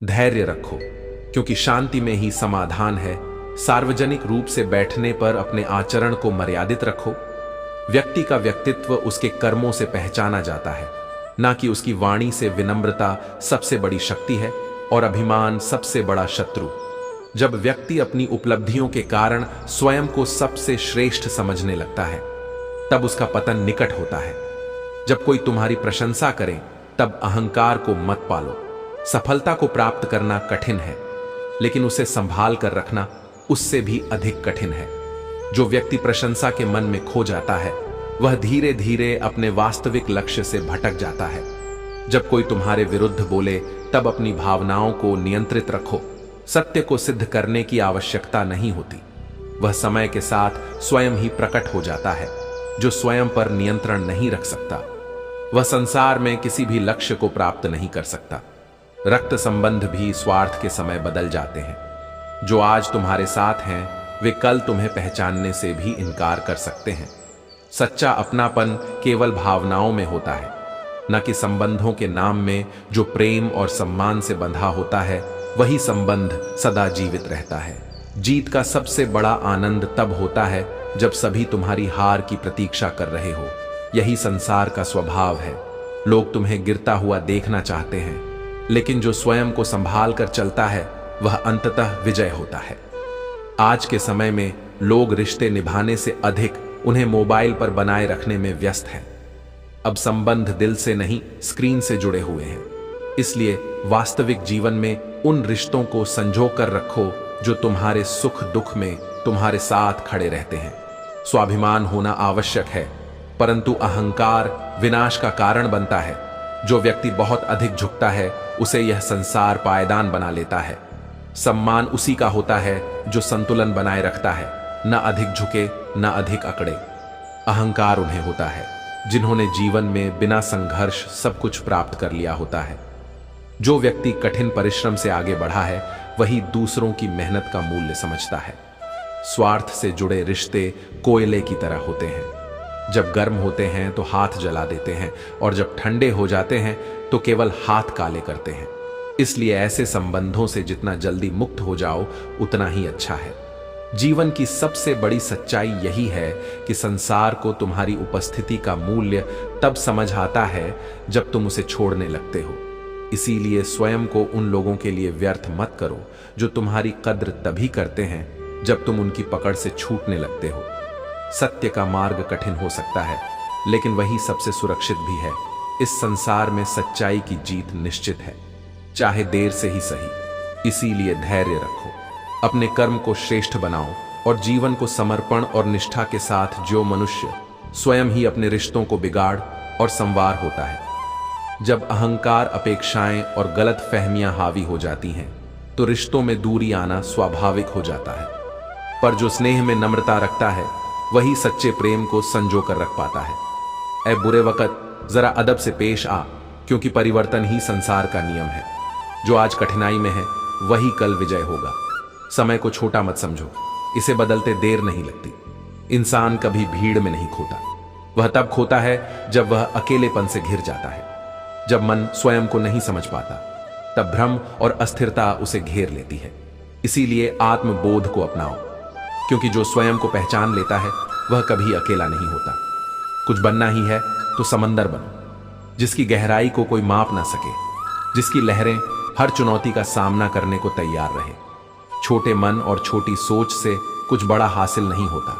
धैर्य रखो, क्योंकि शांति में ही समाधान है। सार्वजनिक रूप से बैठने पर अपने आचरण को मर्यादित रखो। व्यक्ति का व्यक्तित्व उसके कर्मों से पहचाना जाता है, ना कि उसकी वाणी से। विनम्रता सबसे बड़ी शक्ति है और अभिमान सबसे बड़ा शत्रु। जब व्यक्ति अपनी उपलब्धियों के कारण स्वयं को सबसे श्रेष्ठ समझने लगता है, तब उसका पतन निकट होता है। जब कोई तुम्हारी प्रशंसा करे, तब अहंकार को मत पालो। सफलता को प्राप्त करना कठिन है, लेकिन उसे संभाल कर रखना उससे भी अधिक कठिन है। जो व्यक्ति प्रशंसा के मन में खो जाता है, वह धीरे धीरे अपने वास्तविक लक्ष्य से भटक जाता है। जब कोई तुम्हारे विरुद्ध बोले, तब अपनी भावनाओं को नियंत्रित रखो। सत्य को सिद्ध करने की आवश्यकता नहीं होती, वह समय के साथ स्वयं ही प्रकट हो जाता है। जो स्वयं पर नियंत्रण नहीं रख सकता, वह संसार में किसी भी लक्ष्य को प्राप्त नहीं कर सकता। रक्त संबंध भी स्वार्थ के समय बदल जाते हैं। जो आज तुम्हारे साथ हैं, वे कल तुम्हें पहचानने से भी इनकार कर सकते हैं। सच्चा अपनापन केवल भावनाओं में होता है, न कि संबंधों के नाम में। जो प्रेम और सम्मान से बंधा होता है, वही संबंध सदा जीवित रहता है। जीत का सबसे बड़ा आनंद तब होता है जब सभी तुम्हारी हार की प्रतीक्षा कर रहे हो। यही संसार का स्वभाव है। लोग तुम्हें गिरता हुआ देखना चाहते हैं, लेकिन जो स्वयं को संभाल कर चलता है, वह अंततः विजय होता है। आज के समय में लोग रिश्ते निभाने से अधिक उन्हें मोबाइल पर बनाए रखने में व्यस्त हैं। अब संबंध दिल से नहीं, स्क्रीन से जुड़े हुए हैं। इसलिए वास्तविक जीवन में उन रिश्तों को संजो कर रखो जो तुम्हारे सुख दुख में तुम्हारे साथ खड़े रहते हैं। स्वाभिमान होना आवश्यक है, परंतु अहंकार विनाश का कारण बनता है। जो व्यक्ति बहुत अधिक झुकता है, उसे यह संसार पायदान बना लेता है। सम्मान उसी का होता है जो संतुलन बनाए रखता है, न अधिक झुके न अधिक अकड़े। अहंकार उन्हें होता है जिन्होंने जीवन में बिना संघर्ष सब कुछ प्राप्त कर लिया होता है। जो व्यक्ति कठिन परिश्रम से आगे बढ़ा है, वही दूसरों की मेहनत का मूल्य समझता है। स्वार्थ से जुड़े रिश्ते कोयले की तरह होते हैं। जब गर्म होते हैं तो हाथ जला देते हैं, और जब ठंडे हो जाते हैं तो केवल हाथ काले करते हैं। इसलिए ऐसे संबंधों से जितना जल्दी मुक्त हो जाओ, उतना ही अच्छा है। जीवन की सबसे बड़ी सच्चाई यही है कि संसार को तुम्हारी उपस्थिति का मूल्य तब समझ आता है जब तुम उसे छोड़ने लगते हो। इसीलिए स्वयं को उन लोगों के लिए व्यर्थ मत करो जो तुम्हारी कद्र तभी करते हैं जब तुम उनकी पकड़ से छूटने लगते हो। सत्य का मार्ग कठिन हो सकता है, लेकिन वही सबसे सुरक्षित भी है। इस संसार में सच्चाई की जीत निश्चित है, चाहे देर से ही सही। इसीलिए धैर्य रखो, अपने कर्म को श्रेष्ठ बनाओ और जीवन को समर्पण और निष्ठा के साथ जो मनुष्य स्वयं ही अपने रिश्तों को बिगाड़ और संवार होता है। जब अहंकार, अपेक्षाएं और गलत फहमियां हावी हो जाती हैं, तो रिश्तों में दूरी आना स्वाभाविक हो जाता है। पर जो स्नेह में नम्रता रखता है, वही सच्चे प्रेम को संजो कर रख पाता है। ऐ बुरे वक्त जरा अदब से पेश आ, क्योंकि परिवर्तन ही संसार का नियम है। जो आज कठिनाई में है, वही कल विजय होगा। समय को छोटा मत समझो, इसे बदलते देर नहीं लगती। इंसान कभी भीड़ में नहीं खोता, वह तब खोता है जब वह अकेलेपन से घिर जाता है। जब मन स्वयं को नहीं समझ पाता, तब भ्रम और अस्थिरता उसे घेर लेती है। इसीलिए आत्मबोध को अपनाओ, क्योंकि जो स्वयं को पहचान लेता है, वह कभी अकेला नहीं होता। कुछ बनना ही है तो समंदर बनो, जिसकी गहराई को कोई माप ना सके, जिसकी लहरें हर चुनौती का सामना करने को तैयार रहे। छोटे मन और छोटी सोच से कुछ बड़ा हासिल नहीं होता।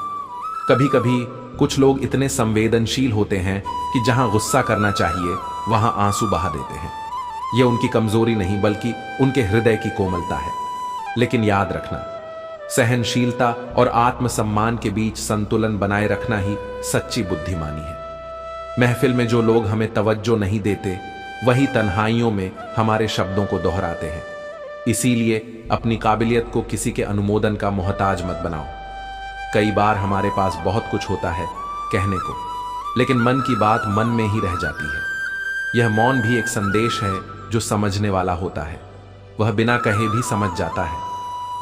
कभी कभी कुछ लोग इतने संवेदनशील होते हैं कि जहां गुस्सा करना चाहिए, वहां आंसू बहा देते हैं। यह उनकी कमजोरी नहीं, बल्कि उनके हृदय की कोमलता है। लेकिन याद रखना, सहनशीलता और आत्मसम्मान के बीच संतुलन बनाए रखना ही सच्ची बुद्धिमानी है। महफिल में जो लोग हमें तवज्जो नहीं देते, वही तन्हाइयों में हमारे शब्दों को दोहराते हैं। इसीलिए अपनी काबिलियत को किसी के अनुमोदन का मोहताज मत बनाओ। कई बार हमारे पास बहुत कुछ होता है कहने को, लेकिन मन की बात मन में ही रह जाती है। यह मौन भी एक संदेश है जो समझने वाला होता है। वह बिना कहे भी समझ जाता है।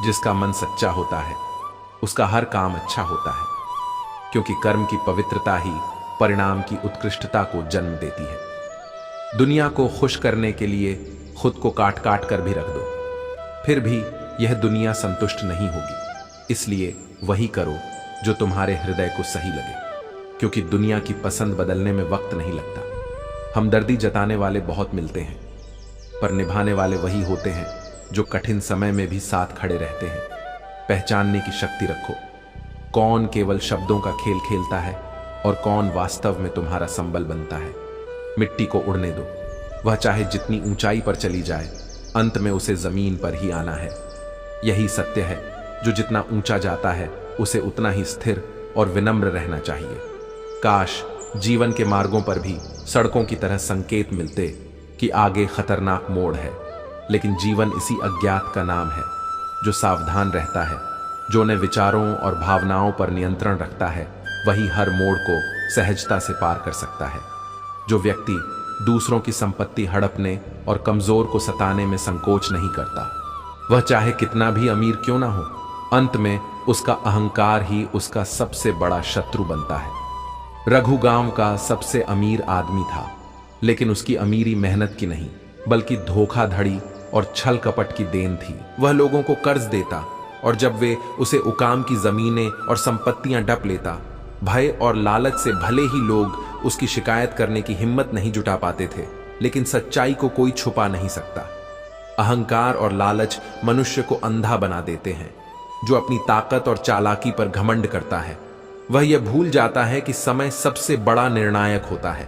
जिसका मन सच्चा होता है, उसका हर काम अच्छा होता है, क्योंकि कर्म की पवित्रता ही परिणाम की उत्कृष्टता को जन्म देती है। दुनिया को खुश करने के लिए खुद को काट काट कर भी रख दो, फिर भी यह दुनिया संतुष्ट नहीं होगी। इसलिए वही करो जो तुम्हारे हृदय को सही लगे, क्योंकि दुनिया की पसंद बदलने में वक्त नहीं लगता। हमदर्दी जताने वाले बहुत मिलते हैं, पर निभाने वाले वही होते हैं जो कठिन समय में भी साथ खड़े रहते हैं। पहचानने की शक्ति रखो, कौन केवल शब्दों का खेल खेलता है और कौन वास्तव में तुम्हारा संबल बनता है। मिट्टी को उड़ने दो, वह चाहे जितनी ऊंचाई पर चली जाए, अंत में उसे जमीन पर ही आना है। यही सत्य है, जो जितना ऊंचा जाता है उसे उतना ही स्थिर और विनम्र रहना चाहिए। काश जीवन के मार्गों पर भी सड़कों की तरह संकेत मिलते कि आगे खतरनाक मोड़ है, लेकिन जीवन इसी अज्ञात का नाम है। जो सावधान रहता है, जो उन्हें विचारों और भावनाओं पर नियंत्रण रखता है, वही हर मोड़ को सहजता से पार कर सकता है। जो व्यक्ति दूसरों की संपत्ति हड़पने और कमजोर को सताने में संकोच नहीं करता, वह चाहे कितना भी अमीर क्यों ना हो, अंत में उसका अहंकार ही उसका सबसे बड़ा शत्रु बनता है। रघु गांव का सबसे अमीर आदमी था, लेकिन उसकी अमीरी मेहनत की नहीं, बल्कि धोखाधड़ी और छल कपट की देन थी। वह लोगों को कर्ज देता और जब वे उसे उकाम की जमीनें और संपत्तियां डप लेता, भय और लालच से भले ही लोग उसकी शिकायत करने की हिम्मत नहीं जुटा पाते थे, लेकिन सच्चाई को कोई छुपा नहीं सकता। अहंकार और लालच मनुष्य को अंधा बना देते हैं। जो अपनी ताकत और चालाकी पर घमंड करता है, वह यह भूल जाता है कि समय सबसे बड़ा निर्णायक होता है।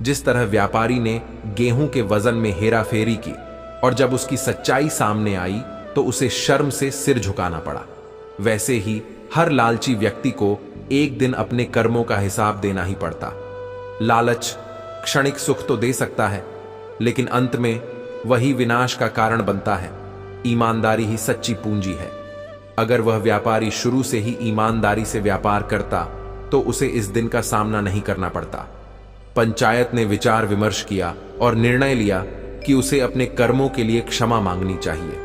जिस तरह व्यापारी ने गेहूं के वजन में हेराफेरी की और जब उसकी सच्चाई सामने आई तो उसे शर्म से सिर झुकाना पड़ा, वैसे ही हर लालची व्यक्ति को एक दिन अपने कर्मों का हिसाब देना ही पड़ता। लालच क्षणिक सुख तो दे सकता है, लेकिन अंत में वही विनाश का कारण बनता है। ईमानदारी ही सच्ची पूंजी है। अगर वह व्यापारी शुरू से ही ईमानदारी से व्यापार करता तो उसे इस दिन का सामना नहीं करना पड़ता। पंचायत ने विचार विमर्श किया और निर्णय लिया कि उसे अपने कर्मों के लिए क्षमा मांगनी चाहिए,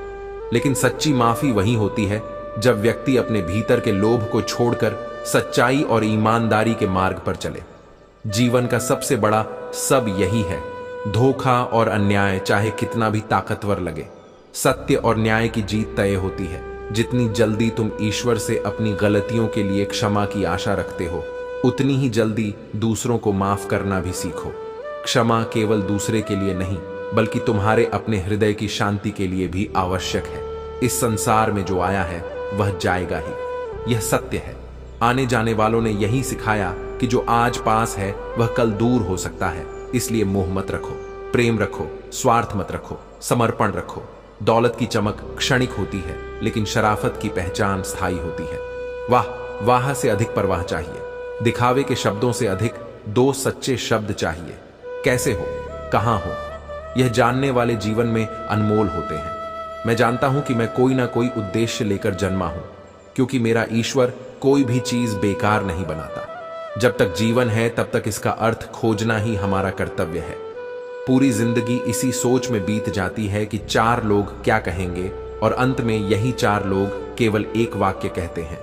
लेकिन सच्ची माफी वही होती है जब व्यक्ति अपने भीतर के लोभ को छोड़कर सच्चाई और ईमानदारी के मार्ग पर चले। जीवन का सबसे बड़ा सब यही है। धोखा और अन्याय चाहे कितना भी ताकतवर लगे, सत्य और न्याय की जीत तय होती है। जितनी जल्दी तुम ईश्वर से अपनी गलतियों के लिए क्षमा की आशा रखते हो, उतनी ही जल्दी दूसरों को माफ करना भी सीखो। क्षमा केवल दूसरे के लिए नहीं, बल्कि तुम्हारे अपने हृदय की शांति के लिए भी आवश्यक है। इस संसार में जो आया है वह जाएगा ही, यह सत्य है। आने जाने वालों ने यही सिखाया कि जो आज पास है वह कल दूर हो सकता है। इसलिए मोह मत रखो, प्रेम रखो, स्वार्थ मत रखो, समर्पण रखो। दौलत की चमक क्षणिक होती है, लेकिन शराफत की पहचान स्थायी होती है। वाह से अधिक परवाह चाहिए, दिखावे के शब्दों से अधिक दो सच्चे शब्द चाहिए। कैसे हो, कहां हो, यह जानने वाले जीवन में अनमोल होते हैं। मैं जानता हूं कि मैं कोई ना कोई उद्देश्य लेकर जन्मा हूं, क्योंकि मेरा ईश्वर कोई भी चीज बेकार नहीं बनाता। जब तक जीवन है तब तक इसका अर्थ खोजना ही हमारा कर्तव्य है। पूरी जिंदगी इसी सोच में बीत जाती है कि 4 लोग क्या कहेंगे, और अंत में यही 4 लोग केवल एक वाक्य कहते हैं,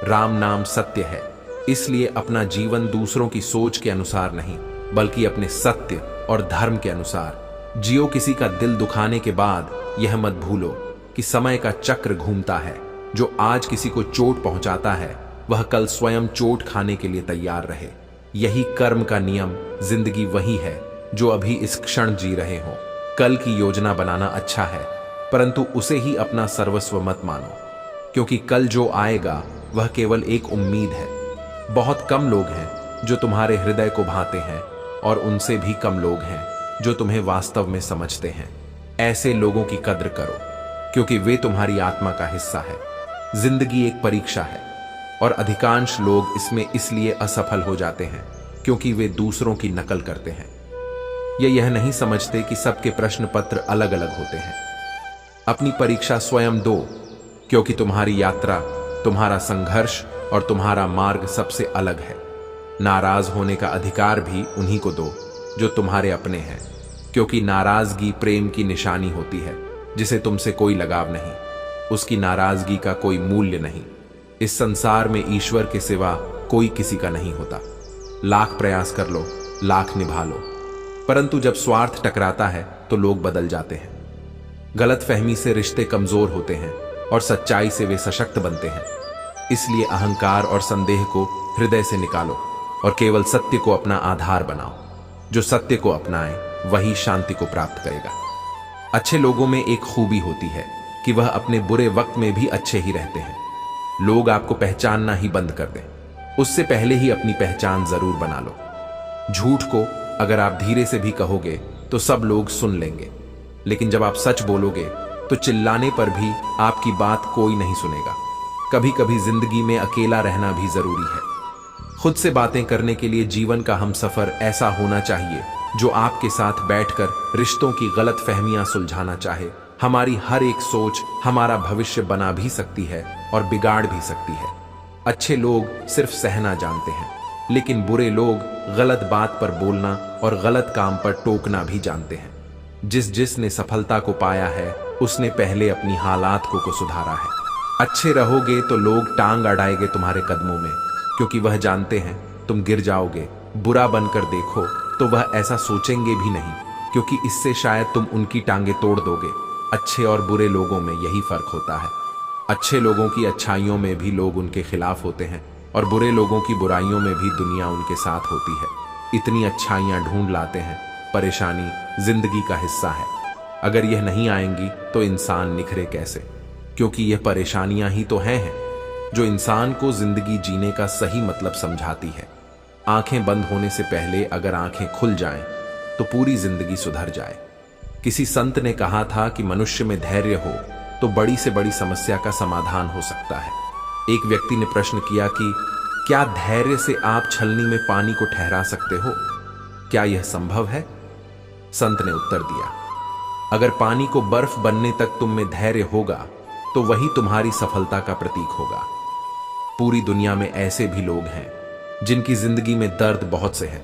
राम नाम सत्य है। इसलिए अपना जीवन दूसरों की सोच के अनुसार नहीं, बल्कि अपने सत्य और धर्म के अनुसार जियो। किसी का दिल दुखाने के बाद यह मत भूलो कि समय का चक्र घूमता है। जो आज किसी को चोट पहुंचाता है, वह कल स्वयं चोट खाने के लिए तैयार रहे। यही कर्म का नियम। जिंदगी वही है जो अभी इस क्षण जी रहे हो। कल की योजना बनाना अच्छा है, परंतु उसे ही अपना सर्वस्व मत मानो, क्योंकि कल जो आएगा वह केवल एक उम्मीद है। बहुत कम लोग हैं जो तुम्हारे हृदय को भाते हैं, और उनसे भी कम लोग हैं जो तुम्हें वास्तव में समझते हैं। ऐसे लोगों की कद्र करो, क्योंकि वे तुम्हारी आत्मा का हिस्सा है। जिंदगी एक परीक्षा है, और अधिकांश लोग इसमें इसलिए असफल हो जाते हैं क्योंकि वे दूसरों की नकल करते हैं। यह नहीं समझते कि सबके प्रश्न पत्र अलग अलग होते हैं। अपनी परीक्षा स्वयं दो, क्योंकि तुम्हारी यात्रा, तुम्हारा संघर्ष और तुम्हारा मार्ग सबसे अलग है। नाराज होने का अधिकार भी उन्हीं को दो जो तुम्हारे अपने हैं, क्योंकि नाराजगी प्रेम की निशानी होती है जिसे तुमसे कोई लगाव नहीं, उसकी नाराजगी का कोई मूल्य नहीं। इस संसार में ईश्वर के सिवा कोई किसी का नहीं होता। लाख प्रयास कर लो, लाख निभा लो, परंतु जब स्वार्थ टकराता है तो लोग बदल जाते हैं। गलतफहमी से रिश्ते कमजोर होते हैं और सच्चाई से वे सशक्त बनते हैं। इसलिए अहंकार और संदेह को हृदय से निकालो और केवल सत्य को अपना आधार बनाओ। जो सत्य को अपनाए वही शांति को प्राप्त करेगा। अच्छे लोगों में एक खूबी होती है कि वह अपने बुरे वक्त में भी अच्छे ही रहते हैं। लोग आपको पहचानना ही बंद कर दें, उससे पहले ही अपनी पहचान जरूर बना लो। झूठ को अगर आप धीरे से भी कहोगे तो सब लोग सुन लेंगे, लेकिन जब आप सच बोलोगे तो चिल्लाने पर भी आपकी बात कोई नहीं सुनेगा। कभी कभी जिंदगी में अकेला रहना भी जरूरी है। खुद से बातें करने के लिए जीवन का हमसफर ऐसा होना चाहिए जो आपके साथ बैठकर रिश्तों की गलत फहमियां सुलझाना चाहे। हमारी हर एक सोच हमारा भविष्य बना भी सकती है और बिगाड़ भी सकती है। अच्छे लोग सिर्फ सहना जानते हैं, लेकिन बुरे लोग गलत बात पर बोलना और गलत काम पर टोकना भी जानते हैं। जिसने सफलता को पाया है उसने पहले अपनी हालात को सुधारा है। अच्छे रहोगे तो लोग टांग अड़ाएंगे तुम्हारे कदमों में, क्योंकि वह जानते हैं तुम गिर जाओगे। बुरा बनकर देखो तो वह ऐसा सोचेंगे भी नहीं, क्योंकि इससे शायद तुम उनकी टांगे तोड़ दोगे। अच्छे और बुरे लोगों में यही फर्क होता है। अच्छे लोगों की अच्छाइयों में भी लोग उनके खिलाफ होते हैं और बुरे लोगों की बुराइयों में भी दुनिया उनके साथ होती है। इतनी अच्छाइयां ढूंढ लाते हैं। परेशानी जिंदगी का हिस्सा है। अगर यह नहीं आएंगी तो इंसान निखरे कैसे, क्योंकि यह परेशानियां ही तो हैं जो इंसान को जिंदगी जीने का सही मतलब समझाती है। आंखें बंद होने से पहले अगर आंखें खुल जाएं तो पूरी जिंदगी सुधर जाए। किसी संत ने कहा था कि मनुष्य में धैर्य हो तो बड़ी से बड़ी समस्या का समाधान हो सकता है। एक व्यक्ति ने प्रश्न किया कि क्या धैर्य से आप छलनी में पानी को ठहरा सकते हो? क्या यह संभव है? संत ने उत्तर दिया, अगर पानी को बर्फ बनने तक तुम में धैर्य होगा तो वही तुम्हारी सफलता का प्रतीक होगा। पूरी दुनिया में ऐसे भी लोग हैं जिनकी जिंदगी में दर्द बहुत से है,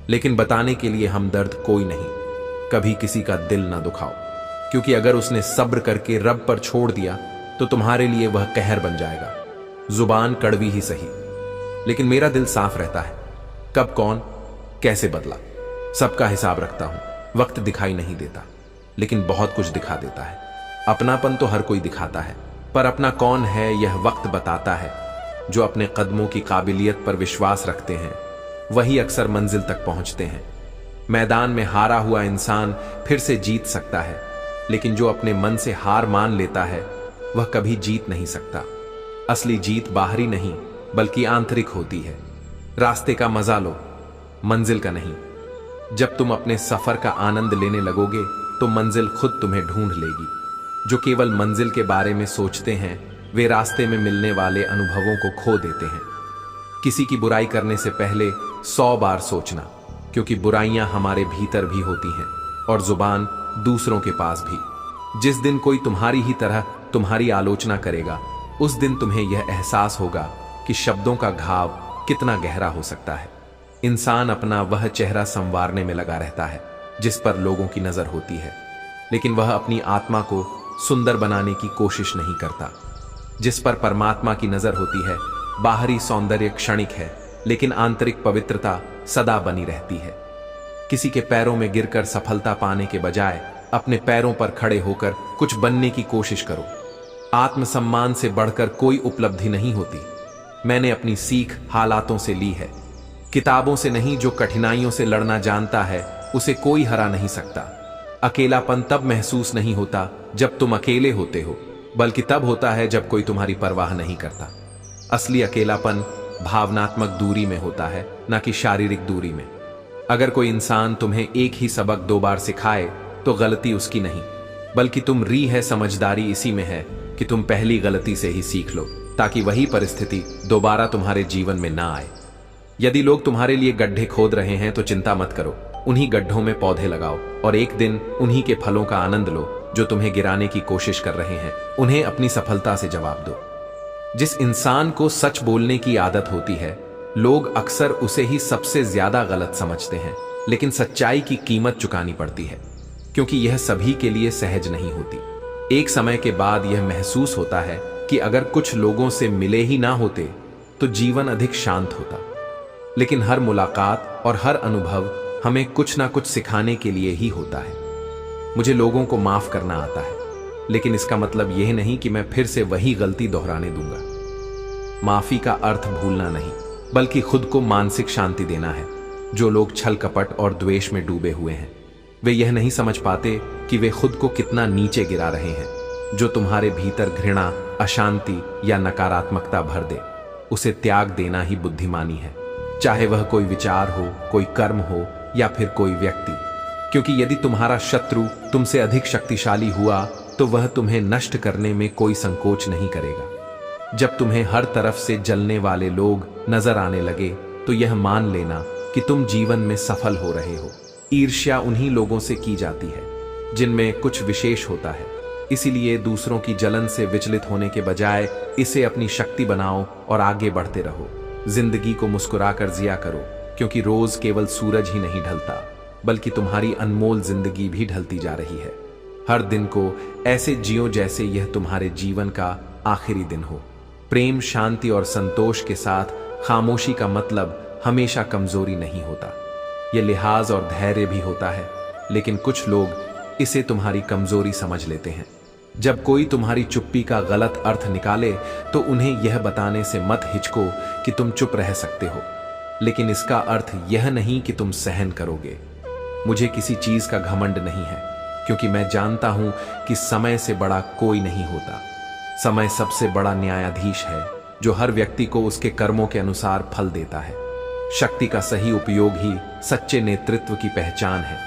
लेकिन बताने के लिए हमदर्द कोई नहीं। कभी किसी का दिल ना दुखाओ, क्योंकि अगर उसने सब्र करके रब पर छोड़ दिया तो तुम्हारे लिए वह कहर बन जाएगा। जुबान कड़वी ही सही, लेकिन मेरा दिल साफ रहता है। कब कौन कैसे बदला सबका हिसाब रखता हूं। वक्त दिखाई नहीं देता, लेकिन बहुत कुछ दिखा देता है। अपनापन तो हर कोई दिखाता है, पर अपना कौन है यह वक्त बताता है। जो अपने कदमों की काबिलियत पर विश्वास रखते हैं वही अक्सर मंजिल तक पहुंचते हैं। मैदान में हारा हुआ इंसान फिर से जीत सकता है, लेकिन जो अपने मन से हार मान लेता है वह कभी जीत नहीं सकता। असली जीत बाहरी नहीं बल्कि आंतरिक होती है। रास्ते का मजा लो, मंजिल का नहीं। जब तुम अपने सफर का आनंद लेने लगोगे तो मंजिल खुद तुम्हें ढूंढ लेगी। जो केवल मंजिल के बारे में सोचते हैं वे रास्ते में मिलने वाले अनुभवों को खो देते हैं। किसी की बुराई करने से पहले 100 बार सोचना, क्योंकि बुराइयां हमारे भीतर भी होती हैं और जुबान दूसरों के पास भी। जिस दिन कोई तुम्हारी ही तरह तुम्हारी आलोचना करेगा उस दिन तुम्हें यह एहसास होगा कि शब्दों का घाव कितना गहरा हो सकता है। इंसान अपना वह चेहरा संवारने में लगा रहता है जिस पर लोगों की नजर होती है, लेकिन वह अपनी आत्मा को सुंदर बनाने की कोशिश नहीं करता। जिस पर परमात्मा की नजर होती है, बाहरी सौंदर्य क्षणिक है लेकिन आंतरिक पवित्रता सदा बनी रहती है। किसी के पैरों में गिरकर सफलता पाने के बजाय अपने पैरों पर खड़े होकर कुछ बनने की कोशिश करो। आत्मसम्मान से बढ़कर कोई उपलब्धि नहीं होती। मैंने अपनी सीख हालातों से ली है, किताबों से नहीं। जो कठिनाइयों से लड़ना जानता है उसे कोई हरा नहीं सकता। अकेलापन तब महसूस नहीं होता जब तुम अकेले होते हो, बल्कि तब होता है जब कोई तुम्हारी परवाह नहीं करता। असली अकेलापन भावनात्मक दूरी में होता है, न कि शारीरिक दूरी में। अगर कोई इंसान तुम्हें एक ही सबक 2 बार सिखाए तो गलती उसकी नहीं, बल्कि है समझदारी इसी में है कि तुम पहली गलती से ही सीख लो, ताकि वही परिस्थिति दोबारा तुम्हारे जीवन में ना आए। यदि लोग तुम्हारे लिए गड्ढे खोद रहे हैं तो चिंता मत करो, उन्हीं गड्ढों में पौधे लगाओ और एक दिन उन्हीं के फलों का आनंद लो जो तुम्हें गिराने की कोशिश कर रहे हैं। उन्हें अपनी सफलता से जवाब दो। जिस इंसान को सच बोलने की आदत होती है, लोग अक्सर उसे ही सबसे ज्यादा गलत समझते हैं, लेकिन सच्चाई की कीमत चुकानी पड़ती है, क्योंकि यह सभी के लिए सहज नहीं होती। एक समय के बाद यह महसूस होता है कि अगर कुछ लोगों से मिले ही ना होते तो जीवन अधिक शांत होता। लेकिन हर मुलाकात और हर अनुभव हमें कुछ ना कुछ सिखाने के लिए ही होता है। मुझे लोगों को माफ करना आता है, लेकिन इसका मतलब यह नहीं कि मैं फिर से वही गलती दोहराने दूंगा। माफी का अर्थ भूलना नहीं, बल्कि खुद को मानसिक शांति देना है। जो लोग छल कपट और द्वेष में डूबे हुए हैं, वे यह नहीं समझ पाते कि वे खुद को कितना नीचे गिरा रहे हैं। जो तुम्हारे भीतर घृणा, अशांति या नकारात्मकता भर दे, उसे त्याग देना ही बुद्धिमानी है। चाहे वह कोई विचार हो, कोई कर्म हो या फिर कोई व्यक्ति। क्योंकि यदि तुम्हारा शत्रु तुमसे अधिक शक्तिशाली हुआ तो वह तुम्हें नष्ट करने में कोई संकोच नहीं करेगा। जब तुम्हें हर तरफ से जलने वाले लोग नजर आने लगे तो यह मान लेना कि तुम जीवन में सफल हो रहे हो। ईर्ष्या उन्हीं लोगों से की जाती है जिनमें कुछ विशेष होता है। इसीलिए दूसरों की जलन से विचलित होने के बजाय इसे अपनी शक्ति बनाओ और आगे बढ़ते रहो। जिंदगी को मुस्कुराकर जिया करो, क्योंकि रोज केवल सूरज ही नहीं ढलता, बल्कि तुम्हारी अनमोल जिंदगी भी ढलती जा रही है। हर दिन को ऐसे जियो जैसे यह तुम्हारे जीवन का आखिरी दिन हो। प्रेम, शांति और संतोष के साथ खामोशी का मतलब हमेशा कमजोरी नहीं होता। यह लिहाज और धैर्य भी होता है, लेकिन कुछ लोग इसे तुम्हारी कमजोरी समझ लेते हैं। जब कोई तुम्हारी चुप्पी का गलत अर्थ निकाले तो उन्हें यह बताने से मत हिचको कि तुम चुप रह सकते हो, लेकिन इसका अर्थ यह नहीं कि तुम सहन करोगे। मुझे किसी चीज का घमंड नहीं है, क्योंकि मैं जानता हूं कि समय से बड़ा कोई नहीं होता। समय सबसे बड़ा न्यायाधीश है, जो हर व्यक्ति को उसके कर्मों के अनुसार फल देता है। शक्ति का सही उपयोग ही सच्चे नेतृत्व की पहचान है।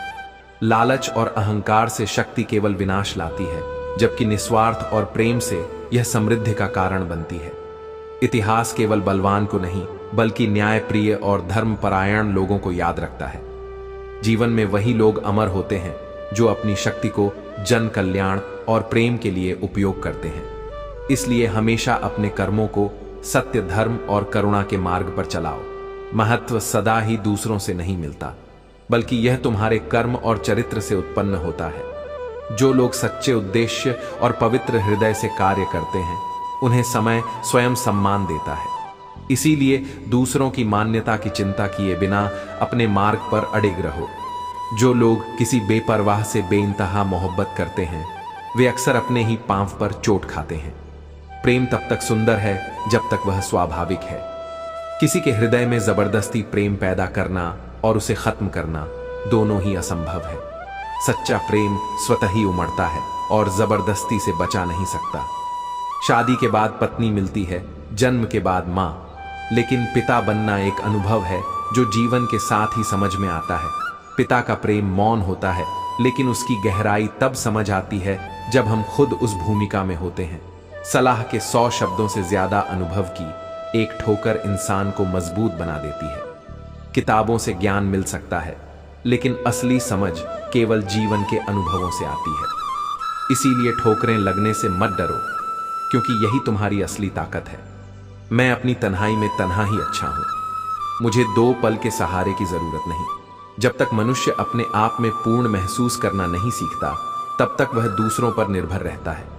लालच और अहंकार से शक्ति केवल विनाश लाती है, जबकि निस्वार्थ और प्रेम से यह समृद्धि का कारण बनती है। इतिहास केवल बलवान को नहीं, बल्कि न्यायप्रिय और धर्मपरायण लोगों को याद रखता है। जीवन में वही लोग अमर होते हैं जो अपनी शक्ति को जन कल्याण और प्रेम के लिए उपयोग करते हैं। इसलिए हमेशा अपने कर्मों को सत्य, धर्म और करुणा के मार्ग पर चलाओ। महत्व सदा ही दूसरों से नहीं मिलता, बल्कि यह तुम्हारे कर्म और चरित्र से उत्पन्न होता है। जो लोग सच्चे उद्देश्य और पवित्र हृदय से कार्य करते हैं, उन्हें समय स्वयं सम्मान देता है। इसीलिए दूसरों की मान्यता की चिंता किए बिना अपने मार्ग पर अडिग रहो। जो लोग किसी बेपरवाह से बेइंतहा मोहब्बत करते हैं, वे अक्सर अपने ही पांव पर चोट खाते हैं। प्रेम तब तक सुंदर है जब तक वह स्वाभाविक है। किसी के हृदय में जबरदस्ती प्रेम पैदा करना और उसे खत्म करना दोनों ही असंभव है। सच्चा प्रेम स्वतः ही उमड़ता है और जबरदस्ती से बचा नहीं सकता। शादी के बाद पत्नी मिलती है, जन्म के बाद मां, लेकिन पिता बनना एक अनुभव है जो जीवन के साथ ही समझ में आता है। पिता का प्रेम मौन होता है, लेकिन उसकी गहराई तब समझ आती है जब हम खुद उस भूमिका में होते हैं। सलाह के 100 शब्दों से ज्यादा अनुभव की एक ठोकर इंसान को मजबूत बना देती है। किताबों से ज्ञान मिल सकता है, लेकिन असली समझ केवल जीवन के अनुभवों से आती है। इसीलिए ठोकरें लगने से मत डरो, क्योंकि यही तुम्हारी असली ताकत है। मैं अपनी तन्हाई में तन्हा ही अच्छा हूं। मुझे 2 पल के सहारे की जरूरत नहीं। जब तक मनुष्य अपने आप में पूर्ण महसूस करना नहीं सीखता, तब तक वह दूसरों पर निर्भर रहता है।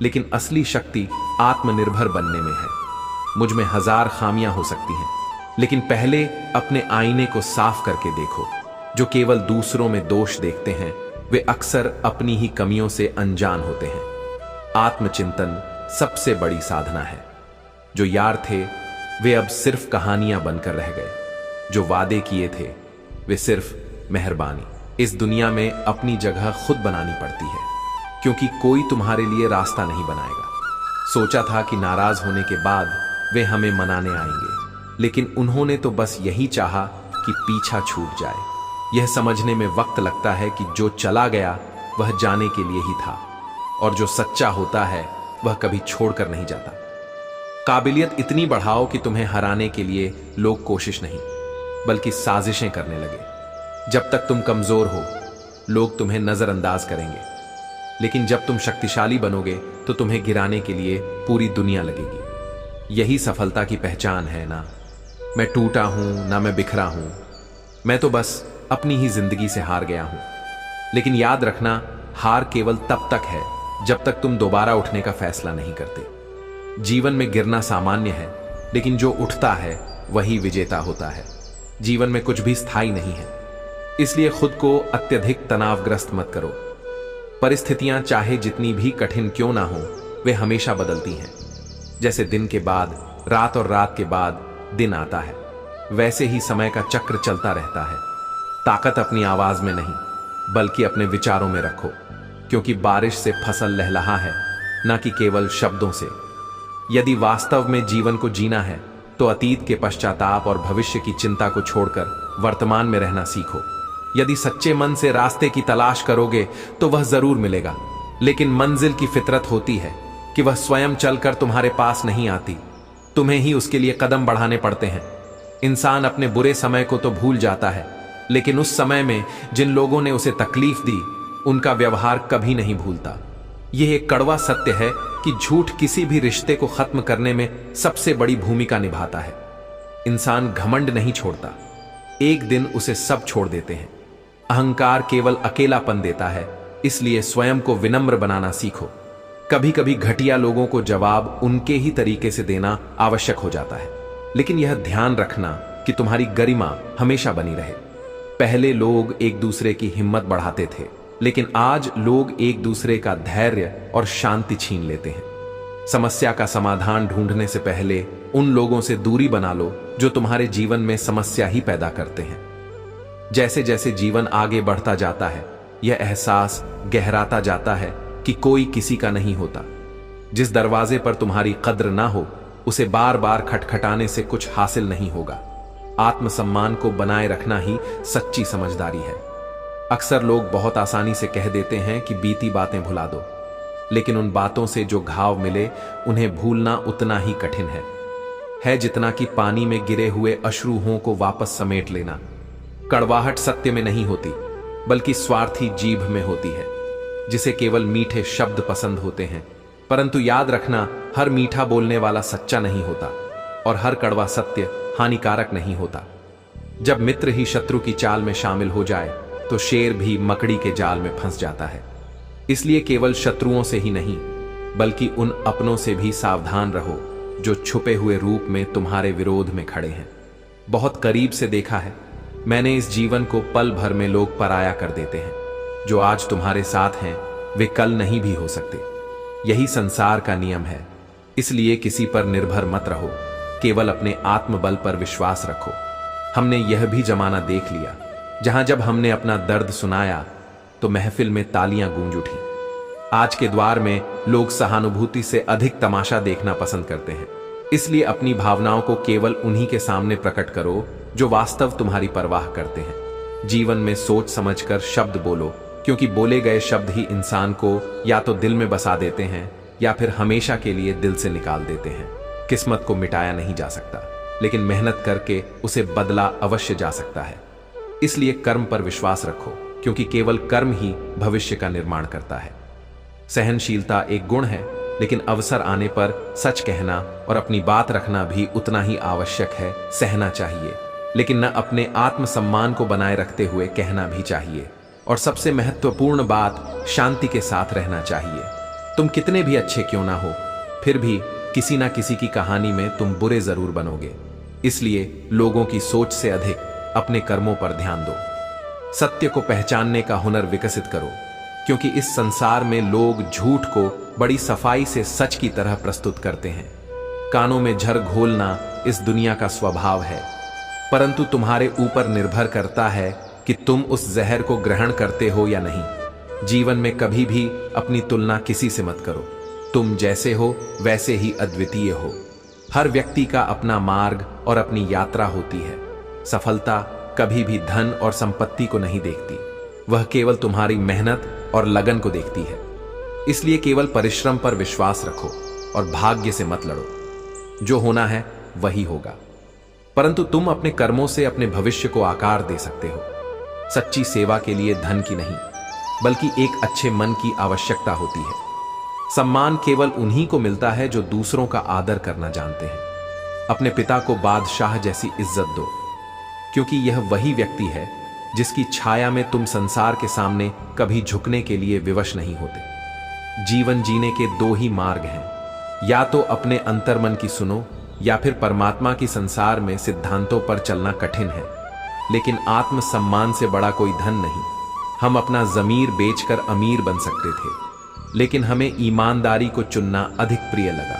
लेकिन असली शक्ति आत्मनिर्भर बनने में है। मुझ में 1000 खामियां हो सकती हैं, लेकिन पहले अपने आईने को साफ करके देखो। जो केवल दूसरों में दोष देखते हैं, वे अक्सर अपनी ही कमियों से अनजान होते हैं। आत्मचिंतन सबसे बड़ी साधना है। जो यार थे, वे अब सिर्फ कहानियां बनकर रह गए। जो वादे किए थे, वे सिर्फ मेहरबानी। इस दुनिया में अपनी जगह खुद बनानी पड़ती है, क्योंकि कोई तुम्हारे लिए रास्ता नहीं बनाएगा। सोचा था कि नाराज होने के बाद वे हमें मनाने आएंगे, लेकिन उन्होंने तो बस यही चाहा कि पीछा छूट जाए। यह समझने में वक्त लगता है कि जो चला गया वह जाने के लिए ही था, और जो सच्चा होता है वह कभी छोड़कर नहीं जाता। काबिलियत इतनी बढ़ाओ कि तुम्हें हराने के लिए लोग कोशिश नहीं, बल्कि साजिशें करने लगे। जब तक तुम कमजोर हो, लोग तुम्हें नजरअंदाज करेंगे, लेकिन जब तुम शक्तिशाली बनोगे तो तुम्हें गिराने के लिए पूरी दुनिया लगेगी। यही सफलता की पहचान है ना। मैं टूटा हूं ना मैं बिखरा हूं, मैं तो बस अपनी ही जिंदगी से हार गया हूं। लेकिन याद रखना, हार केवल तब तक है जब तक तुम दोबारा उठने का फैसला नहीं करते। जीवन में गिरना सामान्य है, लेकिन जो उठता है वही विजेता होता है। जीवन में कुछ भी स्थायी नहीं है, इसलिए खुद को अत्यधिक तनावग्रस्त मत करो। परिस्थितियां चाहे जितनी भी कठिन क्यों ना हो, वे हमेशा बदलती हैं। जैसे दिन के बाद रात और रात के बाद दिन आता है, वैसे ही समय का चक्र चलता रहता है। ताकत अपनी आवाज में नहीं बल्कि अपने विचारों में रखो, क्योंकि बारिश से फसल लहलहा है, न कि केवल शब्दों से। यदि वास्तव में जीवन को जीना है तो अतीत के पश्चाताप और भविष्य की चिंता को छोड़कर वर्तमान में रहना सीखो। यदि सच्चे मन से रास्ते की तलाश करोगे तो वह जरूर मिलेगा, लेकिन मंजिल की फितरत होती है कि वह स्वयं चलकर तुम्हारे पास नहीं आती, तुम्हें ही उसके लिए कदम बढ़ाने पड़ते हैं। इंसान अपने बुरे समय को तो भूल जाता है, लेकिन उस समय में जिन लोगों ने उसे तकलीफ दी उनका व्यवहार कभी नहीं भूलता। यह एक कड़वा सत्य है कि झूठ किसी भी रिश्ते को खत्म करने में सबसे बड़ी भूमिका निभाता है। इंसान घमंड नहीं छोड़ता, एक दिन उसे सब छोड़ देते हैं। अहंकार केवल अकेलापन देता है, इसलिए स्वयं को विनम्र बनाना सीखो। कभी कभी घटिया लोगों को जवाब उनके ही तरीके से देना आवश्यक हो जाता है, लेकिन यह ध्यान रखना कि तुम्हारी गरिमा हमेशा बनी रहे। पहले लोग एक दूसरे की हिम्मत बढ़ाते थे, लेकिन आज लोग एक दूसरे का धैर्य और शांति छीन लेते हैं। समस्या का समाधान ढूंढने से पहले उन लोगों से दूरी बना लो जो तुम्हारे जीवन में समस्या ही पैदा करते हैं। जैसे जैसे जीवन आगे बढ़ता जाता है, यह एहसास गहराता जाता है कि कोई किसी का नहीं होता। जिस दरवाजे पर तुम्हारी कद्र ना हो, उसे बार बार खटखटाने से कुछ हासिल नहीं होगा। आत्मसम्मान को बनाए रखना ही सच्ची समझदारी है। अक्सर लोग बहुत आसानी से कह देते हैं कि बीती बातें भुला दो, लेकिन उन बातों से जो घाव मिले उन्हें भूलना उतना ही कठिन है जितना कि पानी में गिरे हुए अश्रुओं को वापस समेट लेना। कड़वाहट सत्य में नहीं होती, बल्कि स्वार्थी जीभ में होती है, जिसे केवल मीठे शब्द पसंद होते हैं। परंतु याद रखना, हर मीठा बोलने वाला सच्चा नहीं होता और हर कड़वा सत्य हानिकारक नहीं होता। जब मित्र ही शत्रु की चाल में शामिल हो जाए तो शेर भी मकड़ी के जाल में फंस जाता है। इसलिए केवल शत्रुओं से ही नहीं, बल्कि उन अपनों से भी सावधान रहो जो छुपे हुए रूप में तुम्हारे विरोध में खड़े हैं। बहुत करीब से देखा है मैंने इस जीवन को, पल भर में लोग पराया कर देते हैं। जो आज तुम्हारे साथ हैं वे कल नहीं भी हो सकते। यही संसार का नियम है, इसलिए किसी पर निर्भर मत रहो, केवल अपने आत्मबल पर विश्वास रखो। हमने यह भी जमाना देख लिया जहां जब हमने अपना दर्द सुनाया तो महफिल में तालियां गूंज उठी। आज के द्वार में लोग सहानुभूति से अधिक तमाशा देखना पसंद करते हैं। इसलिए अपनी भावनाओं को केवल उन्हीं के सामने प्रकट करो जो वास्तव तुम्हारी परवाह करते हैं। जीवन में सोच समझकर शब्द बोलो, क्योंकि बोले गए शब्द ही इंसान को या तो दिल में बसा देते हैं या फिर हमेशा के लिए दिल से निकाल देते हैं। किस्मत को मिटाया नहीं जा सकता, लेकिन मेहनत करके उसे बदला अवश्य जा सकता है। इसलिए कर्म पर विश्वास रखो, क्योंकि केवल कर्म ही भविष्य का निर्माण करता है। सहनशीलता एक गुण है, लेकिन अवसर आने पर सच कहना और अपनी बात रखना भी उतना ही आवश्यक है। सहना चाहिए, लेकिन न अपने आत्मसम्मान को बनाए रखते हुए कहना भी चाहिए। और सबसे महत्वपूर्ण बात, शांति के साथ रहना चाहिए। तुम कितने भी अच्छे क्यों ना हो, फिर भी किसी ना किसी की कहानी में तुम बुरे जरूर बनोगे। इसलिए लोगों की सोच से अधिक अपने कर्मों पर ध्यान दो। सत्य को पहचानने का हुनर विकसित करो, क्योंकि इस संसार में लोग झूठ को बड़ी सफाई से सच की तरह प्रस्तुत करते हैं। कानों में झर घोलना इस दुनिया का स्वभाव है, परंतु तुम्हारे ऊपर निर्भर करता है कि तुम उस जहर को ग्रहण करते हो या नहीं। जीवन में कभी भी अपनी तुलना किसी से मत करो। तुम जैसे हो वैसे ही अद्वितीय हो। हर व्यक्ति का अपना मार्ग और अपनी यात्रा होती है। सफलता कभी भी धन और संपत्ति को नहीं देखती, वह केवल तुम्हारी मेहनत और लगन को देखती है। इसलिए केवल परिश्रम पर विश्वास रखो और भाग्य से मत लड़ो। जो होना है वही होगा, परंतु तुम अपने कर्मों से अपने भविष्य को आकार दे सकते हो। सच्ची सेवा के लिए धन की नहीं, बल्कि एक अच्छे मन की आवश्यकता होती है। सम्मान केवल उन्हीं को मिलता है जो दूसरों का आदर करना जानते हैं। अपने पिता को बादशाह जैसी इज्जत दो, क्योंकि यह वही व्यक्ति है जिसकी छाया में तुम संसार के सामने कभी झुकने के लिए विवश नहीं होते। जीवन जीने के दो ही मार्ग हैं, या तो अपने अंतर्मन की सुनो या फिर परमात्मा की। संसार में सिद्धांतों पर चलना कठिन है, लेकिन आत्मसम्मान से बड़ा कोई धन नहीं। हम अपना ज़मीर बेचकर अमीर बन सकते थे, लेकिन हमें ईमानदारी को चुनना अधिक प्रिय लगा।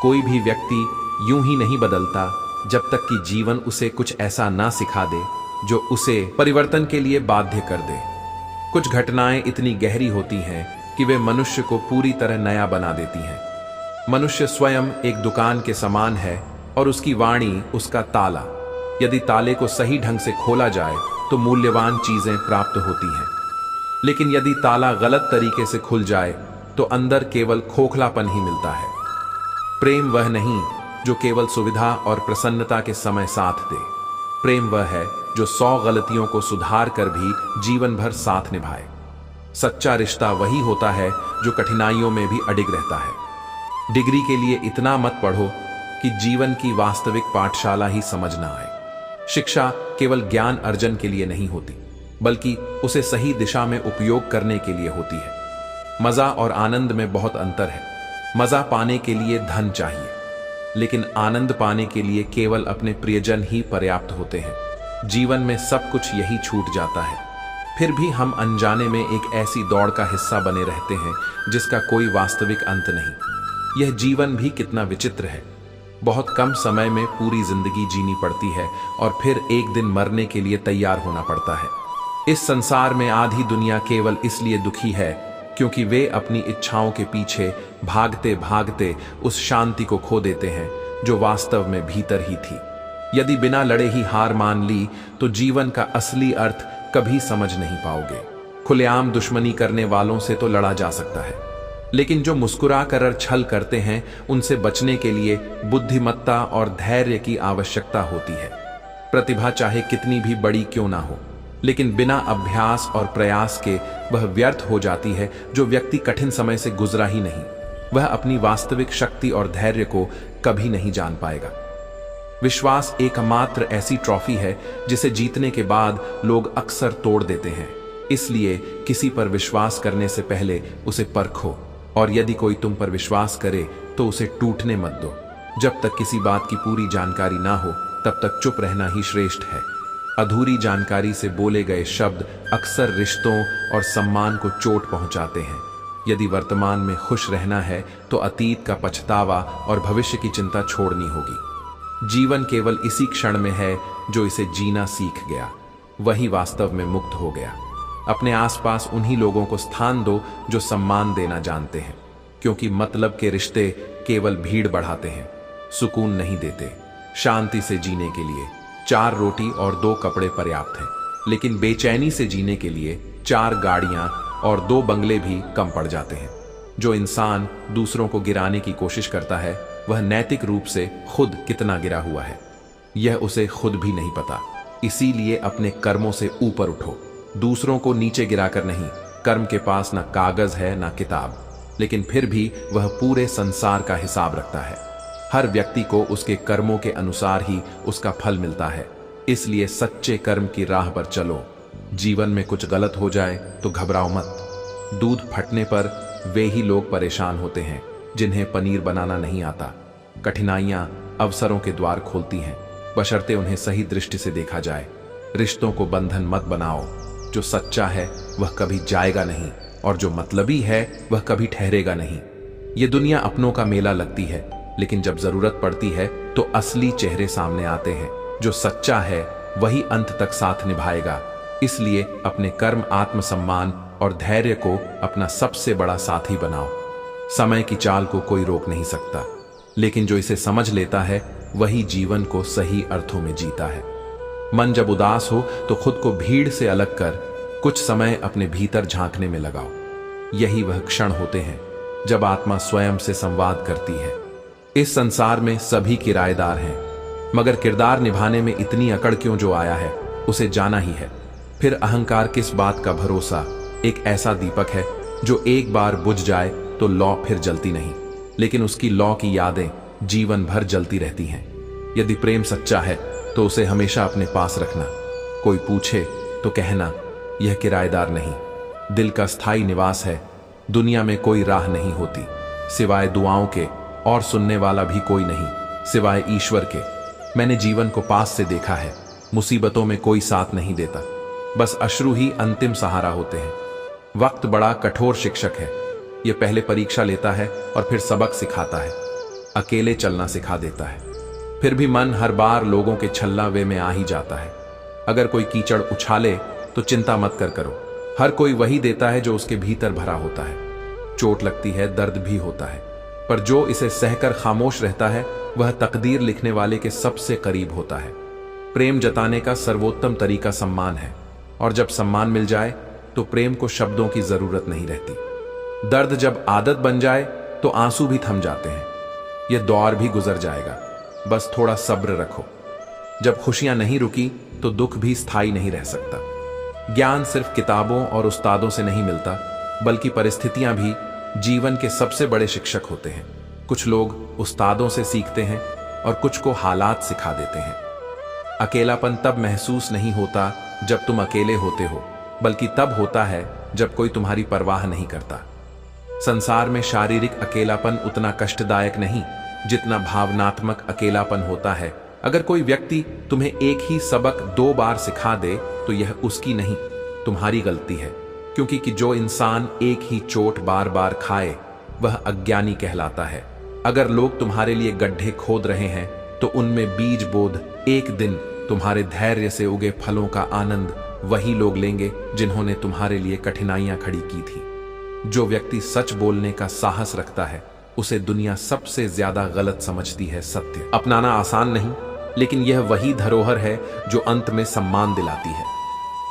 कोई भी व्यक्ति यूं ही नहीं बदलता जब तक कि जीवन उसे कुछ ऐसा ना सिखा दे जो उसे परिवर्तन के लिए बाध्य कर दे। कुछ घटनाएं इतनी गहरी होती हैं कि वे मनुष्य को पूरी तरह नया बना देती हैं। मनुष्य स्वयं एक दुकान के समान है और उसकी वाणी उसका ताला। यदि ताले को सही ढंग से खोला जाए तो मूल्यवान चीजें प्राप्त होती हैं, लेकिन यदि ताला गलत तरीके से खुल जाए तो अंदर केवल खोखलापन ही मिलता है। प्रेम वह नहीं जो केवल सुविधा और प्रसन्नता के समय साथ दे। प्रेम वह है जो 100 गलतियों को सुधार कर भी जीवन भर साथ निभाए। सच्चा रिश्ता वही होता है जो कठिनाइयों में भी अडिग रहता है। डिग्री के लिए इतना मत पढ़ो कि जीवन की वास्तविक पाठशाला ही समझ ना आए। शिक्षा केवल ज्ञान अर्जन के लिए नहीं होती, बल्कि उसे सही दिशा में उपयोग करने के लिए होती है। मजा और आनंद में बहुत अंतर है। मजा पाने के लिए धन चाहिए, लेकिन आनंद पाने के लिए केवल अपने प्रियजन ही पर्याप्त होते हैं। जीवन में सब कुछ यही छूट जाता है, फिर भी हम अनजाने में एक ऐसी दौड़ का हिस्सा बने रहते हैं जिसका कोई वास्तविक अंत नहीं। यह जीवन भी कितना विचित्र है। बहुत कम समय में पूरी जिंदगी जीनी पड़ती है और फिर एक दिन मरने के लिए तैयार होना पड़ता है। इस संसार में आधी दुनिया केवल इसलिए दुखी है क्योंकि वे अपनी इच्छाओं के पीछे भागते भागते उस शांति को खो देते हैं जो वास्तव में भीतर ही थी। यदि बिना लड़े ही हार मान ली तो जीवन का असली अर्थ कभी समझ नहीं पाओगे। खुलेआम दुश्मनी करने वालों से तो लड़ा जा सकता है, लेकिन जो मुस्कुरा कर छल करते हैं उनसे बचने के लिए बुद्धिमत्ता और धैर्य की आवश्यकता होती है। प्रतिभा चाहे कितनी भी बड़ी क्यों ना हो, लेकिन बिना अभ्यास और प्रयास के वह व्यर्थ हो जाती है। जो व्यक्ति कठिन समय से गुजरा ही नहीं, वह अपनी वास्तविक शक्ति और धैर्य को कभी नहीं जान पाएगा। विश्वास एकमात्र ऐसी ट्रॉफी है जिसे जीतने के बाद लोग अक्सर तोड़ देते हैं। इसलिए किसी पर विश्वास करने से पहले उसे परखो, और यदि कोई तुम पर विश्वास करे तो उसे टूटने मत दो। जब तक किसी बात की पूरी जानकारी ना हो तब तक चुप रहना ही श्रेष्ठ है। अधूरी जानकारी से बोले गए शब्द अक्सर रिश्तों और सम्मान को चोट पहुंचाते हैं। यदि वर्तमान में खुश रहना है तो अतीत का पछतावा और भविष्य की चिंता छोड़नी होगी। जीवन केवल इसी क्षण में है जो इसे जीना सीख गया, वही वास्तव में मुक्त हो गया। अपने आसपास उन्हीं लोगों को स्थान दो जो सम्मान देना जानते हैं, क्योंकि मतलब के रिश्ते केवल भीड़ बढ़ाते हैं, सुकून नहीं देते। शांति से जीने के लिए 4 रोटी और 2 कपड़े पर्याप्त हैं, लेकिन बेचैनी से जीने के लिए 4 गाड़ियां और 2 बंगले भी कम पड़ जाते हैं। जो इंसान दूसरों को गिराने की कोशिश करता है वह नैतिक रूप से खुद कितना गिरा हुआ है यह उसे खुद भी नहीं पता। इसीलिए अपने कर्मों से ऊपर उठो, दूसरों को नीचे गिराकर नहीं। कर्म के पास ना कागज है ना किताब, लेकिन फिर भी वह पूरे संसार का हिसाब रखता है। हर व्यक्ति को उसके कर्मों के अनुसार ही उसका फल मिलता है। इसलिए सच्चे कर्म की राह पर चलो। जीवन में कुछ गलत हो जाए तो घबराओ मत। दूध फटने पर वे ही लोग परेशान होते हैं जिन्हें पनीर बनाना नहीं आता। कठिनाइयां अवसरों के द्वार खोलती हैं, बशर्ते उन्हें सही दृष्टि से देखा जाए। रिश्तों को बंधन मत बनाओ। जो सच्चा है वह कभी जाएगा नहीं, और जो मतलबी है वह कभी ठहरेगा नहीं। ये दुनिया अपनों का मेला लगती है, लेकिन जब जरूरत पड़ती है तो असली चेहरे सामने आते हैं। जो सच्चा है वही अंत तक साथ निभाएगा। इसलिए अपने कर्म, आत्मसम्मान और धैर्य को अपना सबसे बड़ा साथी बनाओ। समय की चाल को कोई रोक नहीं सकता, लेकिन जो इसे समझ लेता है वही जीवन को सही अर्थों में जीता है। मन जब उदास हो तो खुद को भीड़ से अलग कर कुछ समय अपने भीतर झांकने में लगाओ। यही वह क्षण होते हैं जब आत्मा स्वयं से संवाद करती है। इस संसार में सभी किराएदार हैं, मगर किरदार निभाने में इतनी अकड़ क्यों? जो आया है उसे जाना ही है। फिर अहंकार किस बात का भरोसा? एक ऐसा दीपक है जो एक बार बुझ जाए तो लौ फिर जलती नहीं, लेकिन उसकी लौ की यादें जीवन भर जलती रहती हैं। यदि प्रेम सच्चा है तो उसे हमेशा अपने पास रखना। कोई पूछे तो कहना यह किराएदार नहीं, दिल का स्थायी निवास है। दुनिया में कोई राह नहीं होती सिवाय दुआओं के, और सुनने वाला भी कोई नहीं सिवाय ईश्वर के। मैंने जीवन को पास से देखा है, मुसीबतों में कोई साथ नहीं देता, बस अश्रु ही अंतिम सहारा होते हैं। वक्त बड़ा कठोर शिक्षक है। ये पहले परीक्षा लेता है और फिर सबक सिखाता है। अकेले चलना सिखा देता है। फिर भी मन हर बार लोगों के छल्लावे में आ ही जाता है। अगर कोई कीचड़ उछाले तो चिंता मत करो। हर कोई वही देता है जो उसके भीतर भरा होता है। चोट लगती है, दर्द भी होता है, पर जो इसे सहकर खामोश रहता है वह तकदीर लिखने वाले के सबसे करीब होता है। प्रेम जताने का सर्वोत्तम तरीका सम्मान है, और जब सम्मान मिल जाए तो प्रेम को शब्दों की जरूरत नहीं रहती। दर्द जब आदत बन जाए तो आंसू भी थम जाते हैं। यह दौर भी गुजर जाएगा, बस थोड़ा सब्र रखो। जब खुशियां नहीं रुकी तो दुख भी स्थायी नहीं रह सकता। ज्ञान सिर्फ किताबों और उस्तादों से नहीं मिलता, बल्कि परिस्थितियां भी जीवन के सबसे बड़े शिक्षक होते हैं। कुछ लोग उस्तादों से सीखते हैं और कुछ को हालात सिखा देते हैं। अकेलापन तब महसूस नहीं होता जब तुम अकेले होते हो, बल्कि तब होता है जब कोई तुम्हारी परवाह नहीं करता। संसार में शारीरिक अकेलापन उतना कष्टदायक नहीं जितना भावनात्मक अकेलापन होता है। अगर कोई व्यक्ति तुम्हें एक ही सबक 2 बार सिखा दे तो यह उसकी नहीं, तुम्हारी गलती है। क्योंकि कि जो इंसान एक ही चोट बार बार खाए वह अज्ञानी कहलाता है। अगर लोग तुम्हारे लिए गड्ढे खोद रहे हैं तो उनमें बीज बोध एक दिन तुम्हारे धैर्य से उगे फलों का आनंद वही लोग लेंगे जिन्होंने तुम्हारे लिए कठिनाइयां खड़ी की थी। जो व्यक्ति सच बोलने का साहस रखता है उसे दुनिया सबसे ज्यादा गलत समझती है। सत्य अपनाना आसान नहीं, लेकिन यह वही धरोहर है जो अंत में सम्मान दिलाती है।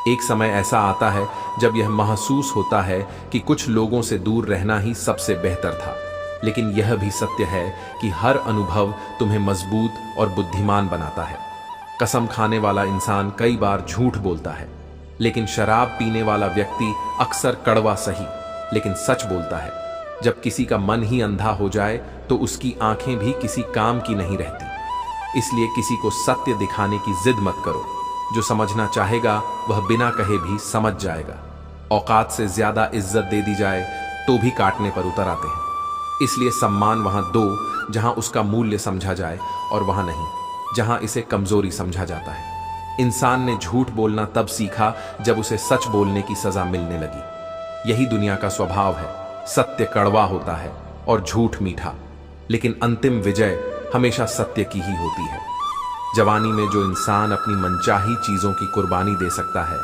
एक समय ऐसा आता है जब यह महसूस होता है कि कुछ लोगों से दूर रहना ही सबसे बेहतर था। लेकिन यह भी सत्य है कि हर अनुभव तुम्हें मजबूत और बुद्धिमान बनाता है। कसम खाने वाला इंसान कई बार झूठ बोलता है, लेकिन शराब पीने वाला व्यक्ति अक्सर कड़वा सही लेकिन सच बोलता है। जब किसी का मन ही अंधा हो जाए तो उसकी आंखें भी किसी काम की नहीं रहती। इसलिए किसी को सत्य दिखाने की जिद मत करो। जो समझना चाहेगा वह बिना कहे भी समझ जाएगा। औकात से ज्यादा इज्जत दे दी जाए तो भी काटने पर उतर आते हैं। इसलिए सम्मान वहां दो जहां उसका मूल्य समझा जाए, और वहां नहीं जहां इसे कमजोरी समझा जाता है। इंसान ने झूठ बोलना तब सीखा जब उसे सच बोलने की सजा मिलने लगी। यही दुनिया का स्वभाव है। सत्य कड़वा होता है और झूठ मीठा, लेकिन अंतिम विजय हमेशा सत्य की ही होती है। जवानी में जो इंसान अपनी मनचाही चीजों की कुर्बानी दे सकता है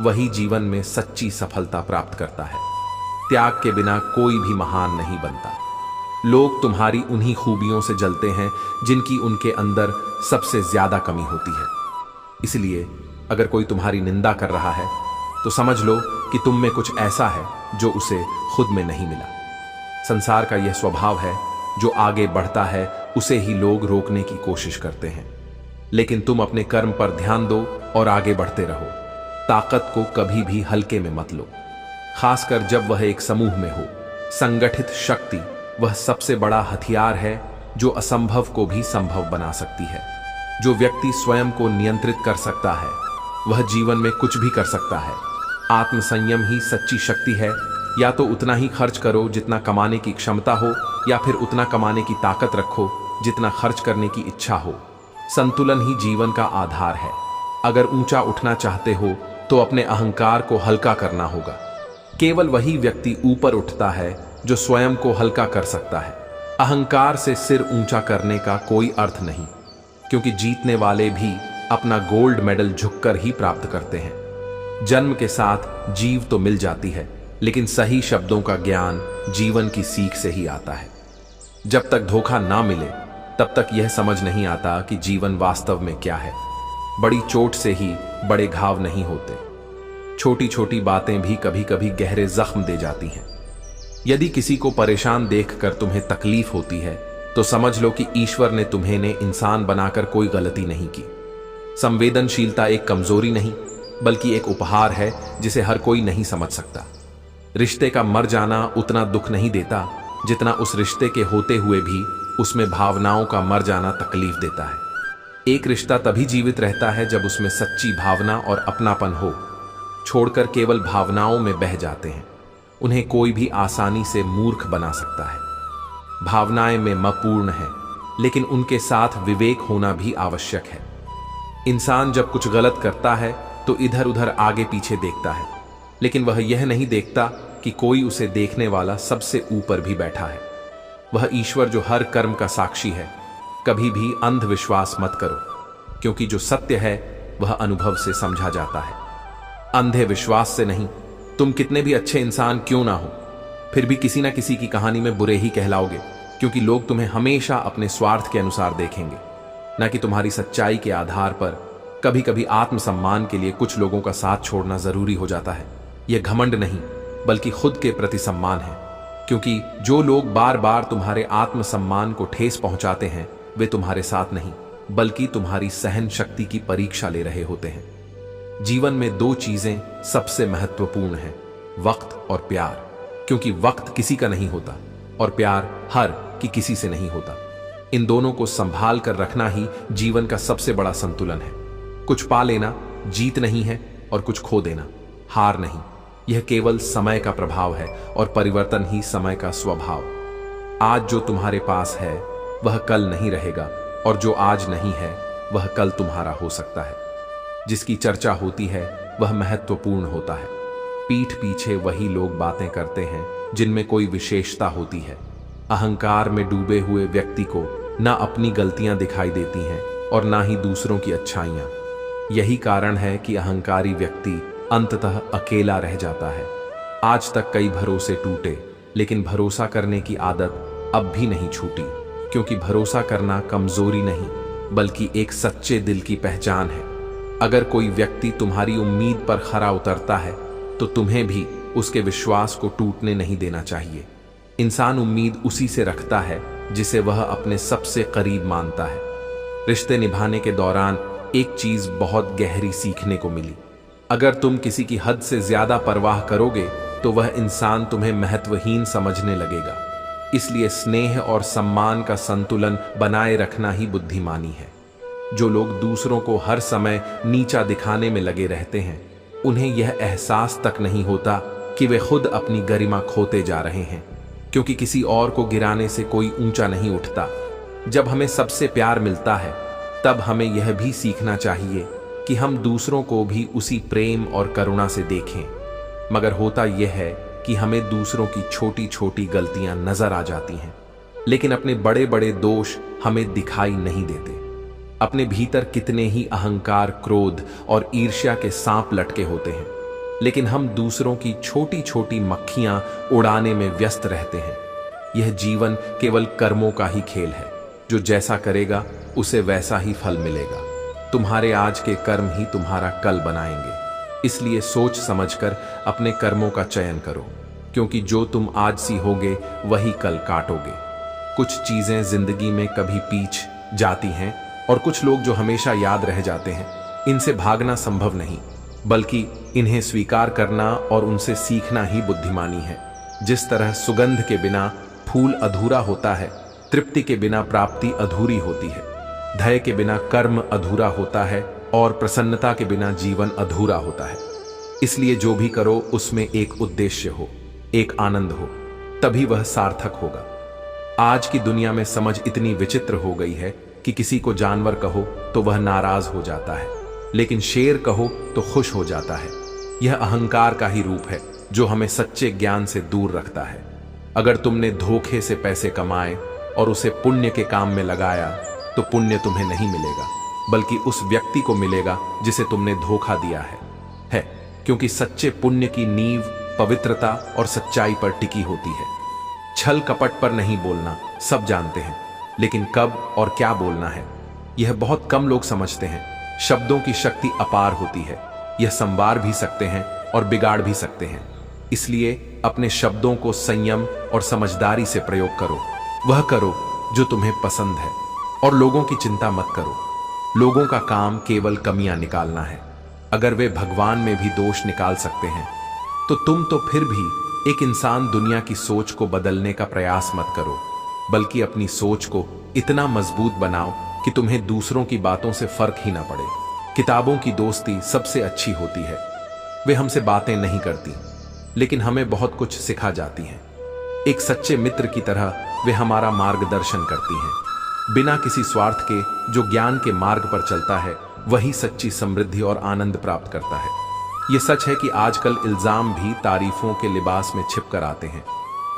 वही जीवन में सच्ची सफलता प्राप्त करता है। त्याग के बिना कोई भी महान नहीं बनता। लोग तुम्हारी उन्हीं खूबियों से जलते हैं जिनकी उनके अंदर सबसे ज्यादा कमी होती है। इसलिए अगर कोई तुम्हारी निंदा कर रहा है तो समझ लो कि तुम में कुछ ऐसा है जो उसे खुद में नहीं मिला। संसार का यह स्वभाव है, जो आगे बढ़ता है उसे ही लोग रोकने की कोशिश करते हैं। लेकिन तुम अपने कर्म पर ध्यान दो और आगे बढ़ते रहो। ताकत को कभी भी हल्के में मत लो, खासकर जब वह एक समूह में हो। संगठित शक्ति वह सबसे बड़ा हथियार है जो असंभव को भी संभव बना सकती है। जो व्यक्ति स्वयं को नियंत्रित कर सकता है वह जीवन में कुछ भी कर सकता है। आत्मसंयम ही सच्ची शक्ति है। या तो उतना ही खर्च करो जितना कमाने की क्षमता हो, या फिर उतना कमाने की ताकत रखो जितना खर्च करने की इच्छा हो। संतुलन ही जीवन का आधार है। अगर ऊंचा उठना चाहते हो तो अपने अहंकार को हल्का करना होगा। केवल वही व्यक्ति ऊपर उठता है जो स्वयं को हल्का कर सकता है। अहंकार से सिर ऊंचा करने का कोई अर्थ नहीं, क्योंकि जीतने वाले भी अपना गोल्ड मेडल झुककर ही प्राप्त करते हैं। जन्म के साथ जीव तो मिल जाती है, लेकिन सही शब्दों का ज्ञान जीवन की सीख से ही आता है। जब तक धोखा ना मिले तब तक यह समझ नहीं आता कि जीवन वास्तव में क्या है। बड़ी चोट से ही बड़े घाव नहीं होते। छोटी छोटी बातें भी कभी कभी गहरे जख्म दे जाती हैं। यदि किसी को परेशान देखकर तुम्हें तकलीफ होती है तो समझ लो कि ईश्वर ने तुम्हें इंसान बनाकर कोई गलती नहीं की। संवेदनशीलता एक कमजोरी नहीं बल्कि एक उपहार है जिसे हर कोई नहीं समझ सकता। रिश्ते का मर जाना उतना दुख नहीं देता जितना उस रिश्ते के होते हुए भी उसमें भावनाओं का मर जाना तकलीफ देता है। एक रिश्ता तभी जीवित रहता है जब उसमें सच्ची भावना और अपनापन हो। छोड़कर केवल भावनाओं में बह जाते हैं। उन्हें कोई भी आसानी से मूर्ख बना सकता है। भावनाएं में अपूर्ण है, लेकिन उनके साथ विवेक होना भी आवश्यक है। इंसान जब कुछ गलत करता है तो इधर उधर आगे पीछे देखता है, लेकिन वह यह नहीं देखता कि कोई उसे देखने वाला सबसे ऊपर भी बैठा है। वह ईश्वर जो हर कर्म का साक्षी है। कभी भी अंधविश्वास मत करो, क्योंकि जो सत्य है वह अनुभव से समझा जाता है, अंधे विश्वास से नहीं। तुम कितने भी अच्छे इंसान क्यों ना हो, फिर भी किसी ना किसी की कहानी में बुरे ही कहलाओगे, क्योंकि लोग तुम्हें हमेशा अपने स्वार्थ के अनुसार देखेंगे, न कि तुम्हारी सच्चाई के आधार पर। कभी कभी आत्मसम्मान के लिए कुछ लोगों का साथ छोड़ना जरूरी हो जाता है। यह घमंड नहीं, बल्कि खुद के प्रति सम्मान है, क्योंकि जो लोग बार बार तुम्हारे आत्मसम्मान को ठेस पहुंचाते हैं वे तुम्हारे साथ नहीं, बल्कि तुम्हारी सहन शक्ति की परीक्षा ले रहे होते हैं। जीवन में दो चीजें सबसे महत्वपूर्ण हैं, वक्त और प्यार, क्योंकि वक्त किसी का नहीं होता और प्यार हर किसी से नहीं होता। इन दोनों को संभाल कर रखना ही जीवन का सबसे बड़ा संतुलन है। कुछ पा लेना जीत नहीं है और कुछ खो देना हार नहीं। यह केवल समय का प्रभाव है और परिवर्तन ही समय का स्वभाव। आज जो तुम्हारे पास है वह कल नहीं रहेगा, और जो आज नहीं है वह कल तुम्हारा हो सकता है। जिसकी चर्चा होती है वह महत्वपूर्ण होता है। पीठ पीछे वही लोग बातें करते हैं जिनमें कोई विशेषता होती है। अहंकार में डूबे हुए व्यक्ति को ना अपनी गलतियां दिखाई देती हैं और ना ही दूसरों की अच्छाइयां। यही कारण है कि अहंकारी व्यक्ति अंततः अकेला रह जाता है। आज तक कई भरोसे टूटे, लेकिन भरोसा करने की आदत अब भी नहीं छूटी, क्योंकि भरोसा करना कमजोरी नहीं बल्कि एक सच्चे दिल की पहचान है। अगर कोई व्यक्ति तुम्हारी उम्मीद पर खरा उतरता है तो तुम्हें भी उसके विश्वास को टूटने नहीं देना चाहिए। इंसान उम्मीद उसी से रखता है जिसे वह अपने सबसे करीब मानता है। रिश्ते निभाने के दौरान एक चीज बहुत गहरी सीखने को मिली। अगर तुम किसी की हद से ज्यादा परवाह करोगे तो वह इंसान तुम्हें महत्वहीन समझने लगेगा। इसलिए स्नेह और सम्मान का संतुलन बनाए रखना ही बुद्धिमानी है। जो लोग दूसरों को हर समय नीचा दिखाने में लगे रहते हैं, उन्हें यह एहसास तक नहीं होता कि वे खुद अपनी गरिमा खोते जा रहे हैं, क्योंकि किसी और को गिराने से कोई ऊंचा नहीं उठता। जब हमें सबसे प्यार मिलता है तब हमें यह भी सीखना चाहिए कि हम दूसरों को भी उसी प्रेम और करुणा से देखें। मगर होता यह है कि हमें दूसरों की छोटी छोटी गलतियां नजर आ जाती हैं, लेकिन अपने बड़े बड़े दोष हमें दिखाई नहीं देते। अपने भीतर कितने ही अहंकार, क्रोध और ईर्ष्या के सांप लटके होते हैं, लेकिन हम दूसरों की छोटी छोटी मक्खियां उड़ाने में व्यस्त रहते हैं। यह जीवन केवल कर्मों का ही खेल है। जो जैसा करेगा उसे वैसा ही फल मिलेगा। तुम्हारे आज के कर्म ही तुम्हारा कल बनाएंगे। इसलिए सोच समझकर अपने कर्मों का चयन करो, क्योंकि जो तुम आज सी होगे वही कल काटोगे। कुछ चीजें जिंदगी में कभी पीछ जाती हैं और कुछ लोग जो हमेशा याद रह जाते हैं। इनसे भागना संभव नहीं, बल्कि इन्हें स्वीकार करना और उनसे सीखना ही बुद्धिमानी है। जिस तरह सुगंध के बिना फूल अधूरा होता है, तृप्ति के बिना प्राप्ति अधूरी होती है, धैर्य के बिना कर्म अधूरा होता है और प्रसन्नता के बिना जीवन अधूरा होता है। इसलिए जो भी करो उसमें एक उद्देश्य हो, एक आनंद हो, तभी वह सार्थक होगा। आज की दुनिया में समझ इतनी विचित्र हो गई है कि किसी को जानवर कहो तो वह नाराज हो जाता है, लेकिन शेर कहो तो खुश हो जाता है। यह अहंकार का ही रूप है जो हमें सच्चे ज्ञान से दूर रखता है। अगर तुमने धोखे से पैसे कमाए और उसे पुण्य के काम में लगाया तो पुण्य तुम्हें नहीं मिलेगा, बल्कि उस व्यक्ति को मिलेगा जिसे तुमने धोखा दिया है। क्योंकि सच्चे पुण्य की नींव पवित्रता और सच्चाई पर टिकी होती है। छल कपट पर नहीं बोलना सब जानते हैं, लेकिन कब और क्या बोलना है यह बहुत कम लोग समझते हैं। शब्दों की शक्ति अपार होती है। यह संवार भी सकते हैं और बिगाड़ भी सकते हैं। इसलिए अपने शब्दों को संयम और समझदारी से प्रयोग करो। वह करो जो तुम्हें पसंद है और लोगों की चिंता मत करो। लोगों का काम केवल कमियां निकालना है। अगर वे भगवान में भी दोष निकाल सकते हैं तो तुम तो फिर भी एक इंसान दुनिया की सोच को बदलने का प्रयास मत करो, बल्कि अपनी सोच को इतना मजबूत बनाओ कि तुम्हें दूसरों की बातों से फर्क ही ना पड़े। किताबों की दोस्ती सबसे अच्छी होती है। वे हमसे बातें नहीं करती, लेकिन हमें बहुत कुछ सिखा जाती हैं। एक सच्चे मित्र की तरह वे हमारा मार्गदर्शन करती हैं। बिना किसी स्वार्थ के जो ज्ञान के मार्ग पर चलता है वही सच्ची समृद्धि और आनंद प्राप्त करता है। ये सच है कि आजकल इल्जाम भी तारीफों के लिबास में छिप कर आते हैं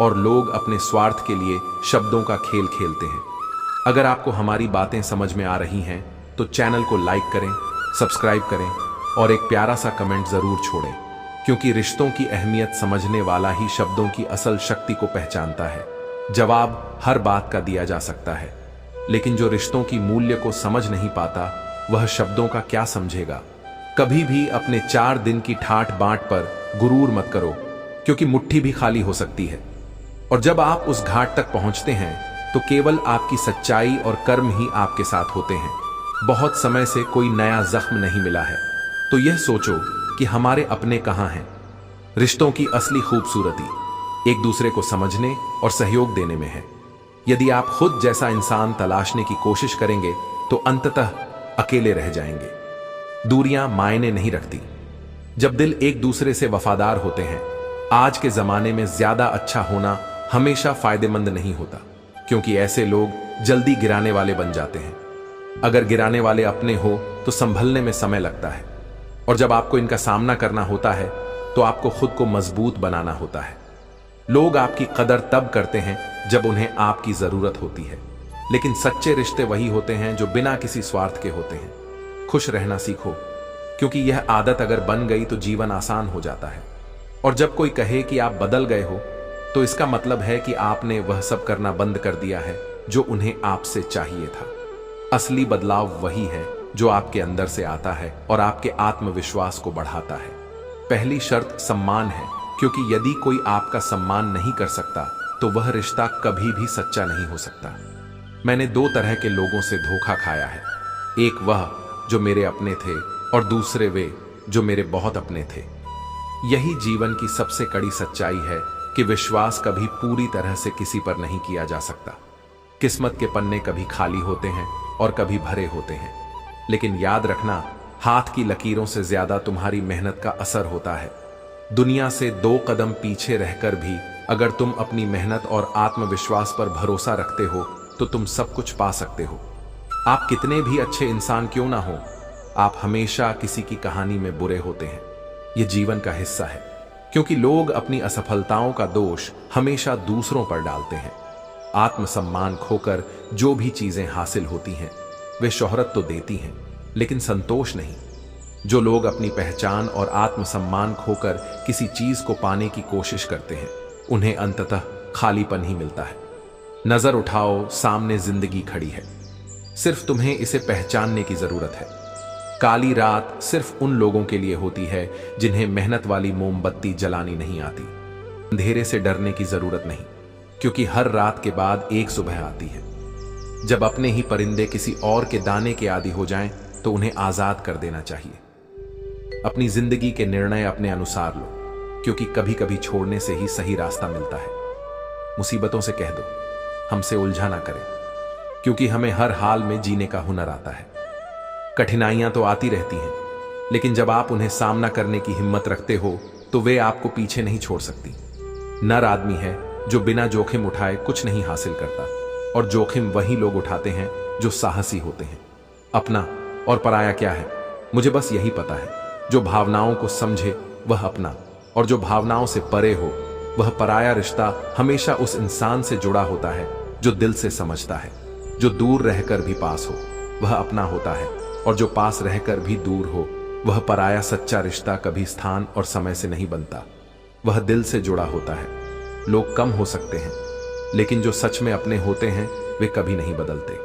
और लोग अपने स्वार्थ के लिए शब्दों का खेल खेलते हैं। अगर आपको हमारी बातें समझ में आ रही हैं तो चैनल को लाइक करें, सब्सक्राइब करें और एक प्यारा सा कमेंट जरूर छोड़ें, क्योंकि रिश्तों की अहमियत समझने वाला ही शब्दों की असल शक्ति को पहचानता है। जवाब हर बात का दिया जा सकता है, लेकिन जो रिश्तों की मूल्य को समझ नहीं पाता वह शब्दों का क्या समझेगा। कभी भी अपने 4 दिन की ठाट बांट पर गुरूर मत करो, क्योंकि मुट्ठी भी खाली हो सकती है। और जब आप उस घाट तक पहुंचते हैं तो केवल आपकी सच्चाई और कर्म ही आपके साथ होते हैं। बहुत समय से कोई नया जख्म नहीं मिला है तो यह सोचो कि हमारे अपने कहां हैं। रिश्तों की असली खूबसूरती एक दूसरे को समझने और सहयोग देने में है। यदि आप खुद जैसा इंसान तलाशने की कोशिश करेंगे तो अंततः अकेले रह जाएंगे। दूरियां मायने नहीं रखती जब दिल एक दूसरे से वफादार होते हैं। आज के जमाने में ज्यादा अच्छा होना हमेशा फायदेमंद नहीं होता, क्योंकि ऐसे लोग जल्दी गिराने वाले बन जाते हैं। अगर गिराने वाले अपने हो तो संभलने में समय लगता है, और जब आपको इनका सामना करना होता है तो आपको खुद को मजबूत बनाना होता है। लोग आपकी कदर तब करते हैं जब उन्हें आपकी जरूरत होती है, लेकिन सच्चे रिश्ते वही होते हैं जो बिना किसी स्वार्थ के होते हैं। खुश रहना सीखो, क्योंकि यह आदत अगर बन गई तो जीवन आसान हो जाता है। और जब कोई कहे कि आप बदल गए हो तो इसका मतलब है कि आपने वह सब करना बंद कर दिया है जो उन्हें आपसे चाहिए था। असली बदलाव वही है जो आपके अंदर से आता है और आपके आत्मविश्वास को बढ़ाता है। पहली शर्त सम्मान है, क्योंकि यदि कोई आपका सम्मान नहीं कर सकता तो वह रिश्ता कभी भी सच्चा नहीं हो सकता। मैंने 2 तरह के लोगों से धोखा खाया है, एक वह जो मेरे अपने थे और दूसरे वे जो मेरे बहुत अपने थे। यही जीवन की सबसे कड़ी सच्चाई है कि विश्वास कभी पूरी तरह से किसी पर नहीं किया जा सकता। किस्मत के पन्ने कभी खाली होते हैं और कभी भरे होते हैं, लेकिन याद रखना, हाथ की लकीरों से ज्यादा तुम्हारी मेहनत का असर होता है। दुनिया से 2 कदम पीछे रहकर भी अगर तुम अपनी मेहनत और आत्मविश्वास पर भरोसा रखते हो तो तुम सब कुछ पा सकते हो। आप कितने भी अच्छे इंसान क्यों ना हो, आप हमेशा किसी की कहानी में बुरे होते हैं। यह जीवन का हिस्सा है, क्योंकि लोग अपनी असफलताओं का दोष हमेशा दूसरों पर डालते हैं। आत्मसम्मान खोकर जो भी चीजें हासिल होती हैं वे शोहरत तो देती हैं, लेकिन संतोष नहीं। जो लोग अपनी पहचान और आत्मसम्मान खोकर किसी चीज को पाने की कोशिश करते हैं उन्हें अंततः खालीपन ही मिलता है। नजर उठाओ, सामने जिंदगी खड़ी है, सिर्फ तुम्हें इसे पहचानने की जरूरत है। काली रात सिर्फ उन लोगों के लिए होती है जिन्हें मेहनत वाली मोमबत्ती जलानी नहीं आती। अंधेरे से डरने की जरूरत नहीं, क्योंकि हर रात के बाद एक सुबह आती है। जब अपने ही परिंदे किसी और के दाने के आदी हो जाएं तो उन्हें आजाद कर देना चाहिए। अपनी जिंदगी के निर्णय अपने अनुसार लो, क्योंकि कभी कभी छोड़ने से ही सही रास्ता मिलता है। मुसीबतों से कह दो हमसे उलझा ना करें, क्योंकि हमें हर हाल में जीने का हुनर आता है। कठिनाइयां तो आती रहती हैं, लेकिन जब आप उन्हें सामना करने की हिम्मत रखते हो तो वे आपको पीछे नहीं छोड़ सकती। नर आदमी है जो बिना जोखिम उठाए कुछ नहीं हासिल करता, और जोखिम वही लोग उठाते हैं जो साहसी होते हैं। अपना और पराया क्या है, मुझे बस यही पता है। जो भावनाओं को समझे वह अपना, और जो भावनाओं से परे हो वह पराया। रिश्ता हमेशा उस इंसान से जुड़ा होता है जो दिल से समझता है। जो दूर रहकर भी पास हो वह अपना होता है, और जो पास रहकर भी दूर हो वह पराया। सच्चा रिश्ता कभी स्थान और समय से नहीं बनता, वह दिल से जुड़ा होता है। लोग कम हो सकते हैं, लेकिन जो सच में अपने होते हैं वे कभी नहीं बदलते।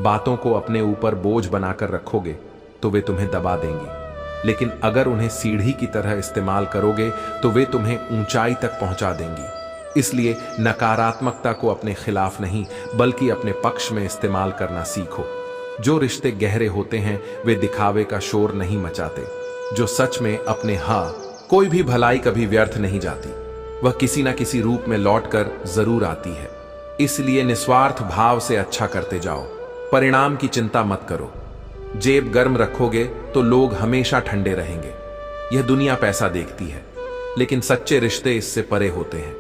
बातों को अपने ऊपर बोझ बनाकर रखोगे तो वे तुम्हें दबा देंगी, लेकिन अगर उन्हें सीढ़ी की तरह इस्तेमाल करोगे तो वे तुम्हें ऊंचाई तक पहुंचा देंगी। इसलिए नकारात्मकता को अपने खिलाफ नहीं बल्कि अपने पक्ष में इस्तेमाल करना सीखो। जो रिश्ते गहरे होते हैं वे दिखावे का शोर नहीं मचाते। जो सच में अपने कोई भी भलाई कभी व्यर्थ नहीं जाती, वह किसी न किसी रूप में लौटकर जरूर आती है। इसलिए निस्वार्थ भाव से अच्छा करते जाओ, परिणाम की चिंता मत करो। जेब गर्म रखोगे तो लोग हमेशा ठंडे रहेंगे। यह दुनिया पैसा देखती है, लेकिन सच्चे रिश्ते इससे परे होते हैं।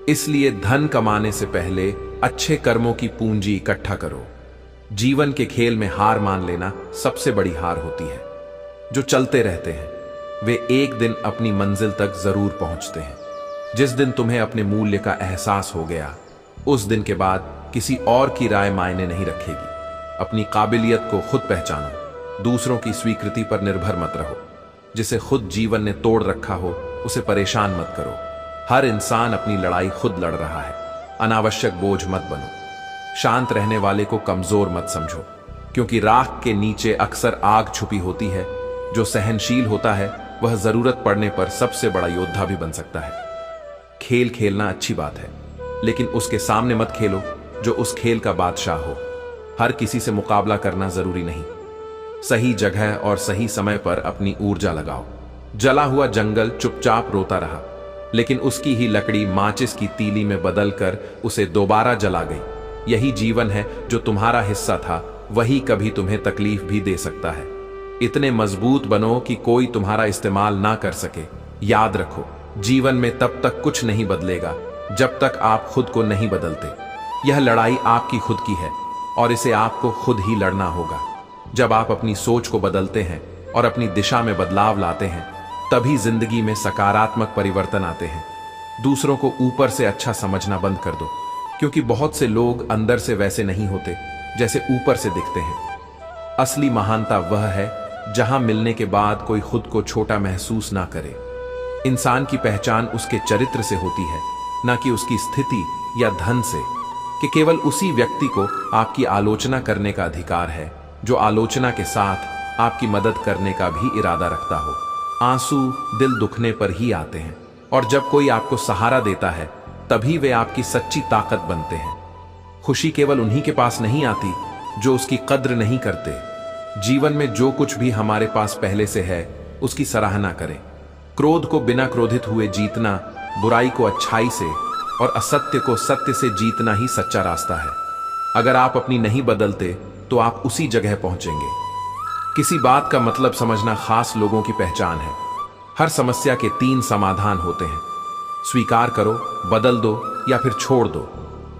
इसलिए धन कमाने से पहले अच्छे कर्मों की पूंजी इकट्ठा करो। जीवन के खेल में हार मान लेना सबसे बड़ी हार होती है। जो चलते रहते हैं वे एक दिन अपनी मंजिल तक जरूर पहुंचते हैं। जिस दिन तुम्हें अपने मूल्य का एहसास हो गया, उस दिन के बाद किसी और की राय मायने नहीं रखेगी। अपनी काबिलियत को खुद पहचानो, दूसरों की स्वीकृति पर निर्भर मत रहो। जिसे खुद जीवन ने तोड़ रखा हो उसे परेशान मत करो। हर इंसान अपनी लड़ाई खुद लड़ रहा है। अनावश्यक बोझ मत बनो। शांत रहने वाले को कमजोर मत समझो, क्योंकि राख के नीचे अक्सर आग छुपी होती है। जो सहनशील होता है वह जरूरत पड़ने पर सबसे बड़ा योद्धा भी बन सकता है। खेल खेलना अच्छी बात है, लेकिन उसके सामने मत खेलो जो उस खेल का बादशाह हो। हर किसी से मुकाबला करना जरूरी नहीं। सही जगह और सही समय पर अपनी ऊर्जा लगाओ। जला हुआ जंगल चुपचाप रोता रहा, लेकिन उसकी ही लकड़ी माचिस की तीली में बदलकर उसे दोबारा जला गई। यही जीवन है। जो तुम्हारा हिस्सा था वही कभी तुम्हें तकलीफ भी दे सकता है। इतने मजबूत बनो कि कोई तुम्हारा इस्तेमाल ना कर सके। याद रखो, जीवन में तब तक कुछ नहीं बदलेगा जब तक आप खुद को नहीं बदलते। यह लड़ाई आपकी खुद की है और इसे आपको खुद ही लड़ना होगा। जब आप अपनी सोच को बदलते हैं और अपनी दिशा में बदलाव लाते हैं, तभी जिंदगी में सकारात्मक परिवर्तन आते हैं। दूसरों को ऊपर से अच्छा समझना बंद कर दो, क्योंकि बहुत से लोग अंदर से वैसे नहीं होते जैसे ऊपर से दिखते हैं। असली महानता वह है जहां मिलने के बाद कोई खुद को छोटा महसूस ना करे। इंसान की पहचान उसके चरित्र से होती है, ना कि उसकी स्थिति या धन से। कि केवल उसी व्यक्ति को आपकी आलोचना करने का अधिकार है जो आलोचना के साथ आपकी मदद करने का भी इरादा रखता हो। आंसू दिल दुखने पर ही आते हैं, और जब कोई आपको सहारा देता है तभी वे आपकी सच्ची ताकत बनते हैं। खुशी केवल उन्हीं के पास नहीं आती जो उसकी कद्र नहीं करते। जीवन में जो कुछ भी हमारे पास पहले से है उसकी सराहना करें। क्रोध को बिना क्रोधित हुए जीतना, बुराई को अच्छाई से और असत्य को सत्य से जीतना ही सच्चा रास्ता है। अगर आप अपनी नहीं बदलते तो आप उसी जगह पहुंचेंगे। किसी बात का मतलब समझना खास लोगों की पहचान है। हर समस्या के 3 समाधान होते हैं। स्वीकार करो, बदल दो या फिर छोड़ दो।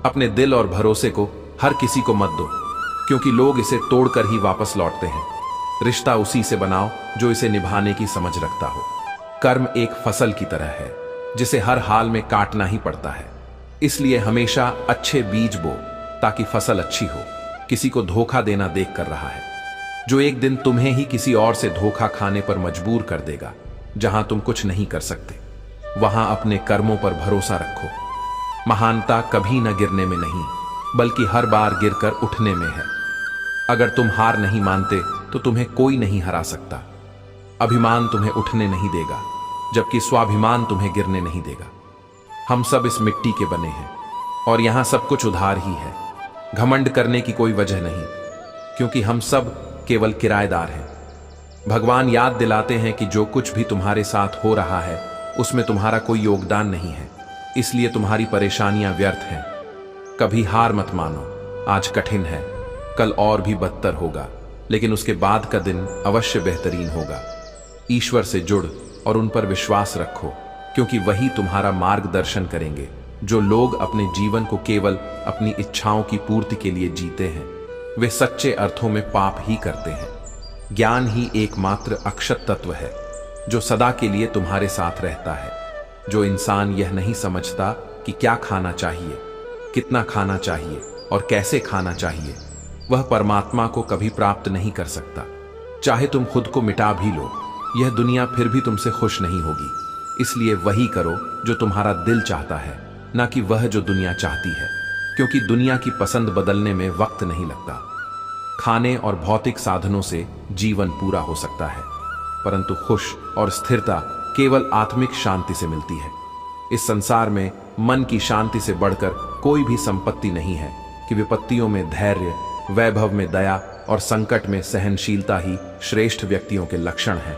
अपने दिल और भरोसे को हर किसी को मत दो, क्योंकि लोग इसे तोड़कर ही वापस लौटते हैं। रिश्ता उसी से बनाओ जो इसे निभाने की समझ रखता हो। कर्म एक फसल की तरह है जिसे हर हाल में काटना ही पड़ता है। इसलिए हमेशा अच्छे बीज बो ताकि फसल अच्छी हो। किसी को धोखा देना देख कर रहा है जो एक दिन तुम्हें ही किसी और से धोखा खाने पर मजबूर कर देगा। जहां तुम कुछ नहीं कर सकते वहां अपने कर्मों पर भरोसा रखो। महानता कभी न गिरने में नहीं, बल्कि हर बार गिरकर उठने में है। अगर तुम हार नहीं मानते तो तुम्हें कोई नहीं हरा सकता। अभिमान तुम्हें उठने नहीं देगा, जबकि स्वाभिमान तुम्हें गिरने नहीं देगा। हम सब इस मिट्टी के बने हैं और यहां सब कुछ उधार ही है। घमंड करने की कोई वजह नहीं, क्योंकि हम सब केवल किराएदार हैं। भगवान याद दिलाते हैं कि जो कुछ भी तुम्हारे साथ हो रहा है उसमें तुम्हारा कोई योगदान नहीं है, इसलिए तुम्हारी परेशानियां व्यर्थ हैं। कभी हार मत मानो। आज कठिन है, कल और भी बदतर होगा, लेकिन उसके बाद का दिन अवश्य बेहतरीन होगा। ईश्वर से जुड़ और उन पर विश्वास रखो, क्योंकि वही तुम्हारा मार्गदर्शन करेंगे। जो लोग अपने जीवन को केवल अपनी इच्छाओं की पूर्ति के लिए जीते हैं वे सच्चे अर्थों में पाप ही करते हैं। ज्ञान ही एकमात्र अक्षत तत्व है जो सदा के लिए तुम्हारे साथ रहता है। जो इंसान यह नहीं समझता कि क्या खाना चाहिए, कितना खाना चाहिए और कैसे खाना चाहिए, वह परमात्मा को कभी प्राप्त नहीं कर सकता। चाहे तुम खुद को मिटा भी लो, यह दुनिया फिर भी तुमसे खुश नहीं होगी। इसलिए वही करो जो तुम्हारा दिल चाहता है, ना कि वह जो दुनिया चाहती है, क्योंकि दुनिया की पसंद बदलने में वक्त नहीं लगता। खाने और भौतिक साधनों से जीवन पूरा हो सकता है, परंतु खुश और स्थिरता केवल आत्मिक शांति से मिलती है। इस संसार में मन की शांति से बढ़कर कोई भी संपत्ति नहीं है कि विपत्तियों में धैर्य, वैभव में दया और संकट में सहनशीलता ही श्रेष्ठ व्यक्तियों के लक्षण हैं।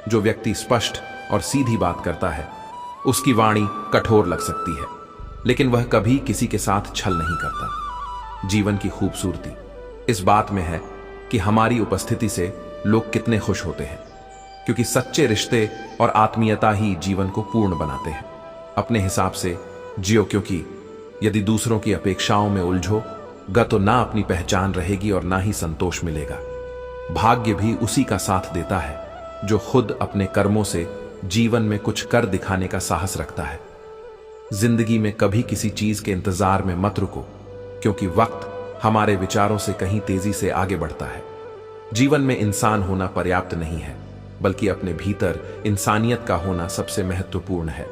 जो व्यक्ति स्पष्ट और सीधी बात करता है उसकी वाणी कठोर लग सकती है, लेकिन वह कभी किसी के साथ छल नहीं करता। जीवन की खूबसूरती इस बात में है कि हमारी उपस्थिति से लोग कितने खुश होते हैं, क्योंकि सच्चे रिश्ते और आत्मीयता ही जीवन को पूर्ण बनाते हैं। अपने हिसाब से जियो, क्योंकि यदि दूसरों की अपेक्षाओं में उलझो ग तो ना अपनी पहचान रहेगी और ना ही संतोष मिलेगा। भाग्य भी उसी का साथ देता है जो खुद अपने कर्मों से जीवन में कुछ कर दिखाने का साहस रखता है। जिंदगी में कभी किसी चीज के इंतजार में मत रुको, क्योंकि वक्त हमारे विचारों से कहीं तेजी से आगे बढ़ता है। जीवन में इंसान होना पर्याप्त नहीं है, बल्कि अपने भीतर इंसानियत का होना सबसे महत्वपूर्ण है।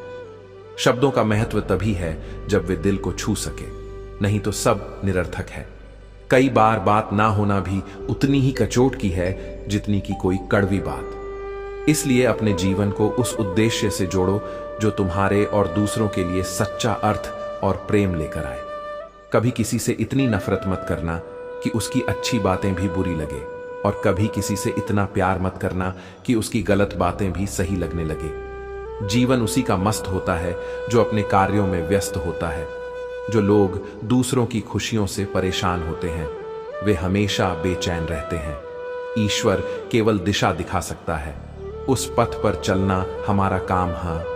शब्दों का महत्व तभी है जब वे दिल को छू सके, नहीं तो सब निरर्थक है। कई बार बात ना होना भी उतनी ही कचोट की है जितनी की कोई कड़वी बात। इसलिए अपने जीवन को उस उद्देश्य से जोड़ो जो तुम्हारे और दूसरों के लिए सच्चा अर्थ और प्रेम लेकर आए। कभी किसी से इतनी नफरत मत करना कि उसकी अच्छी बातें भी बुरी लगे, और कभी किसी से इतना प्यार मत करना कि उसकी गलत बातें भी सही लगने लगे। जीवन उसी का मस्त होता है जो अपने कार्यों में व्यस्त होता है। जो लोग दूसरों की खुशियों से परेशान होते हैं वे हमेशा बेचैन रहते हैं। ईश्वर केवल दिशा दिखा सकता है, उस पथ पर चलना हमारा काम है।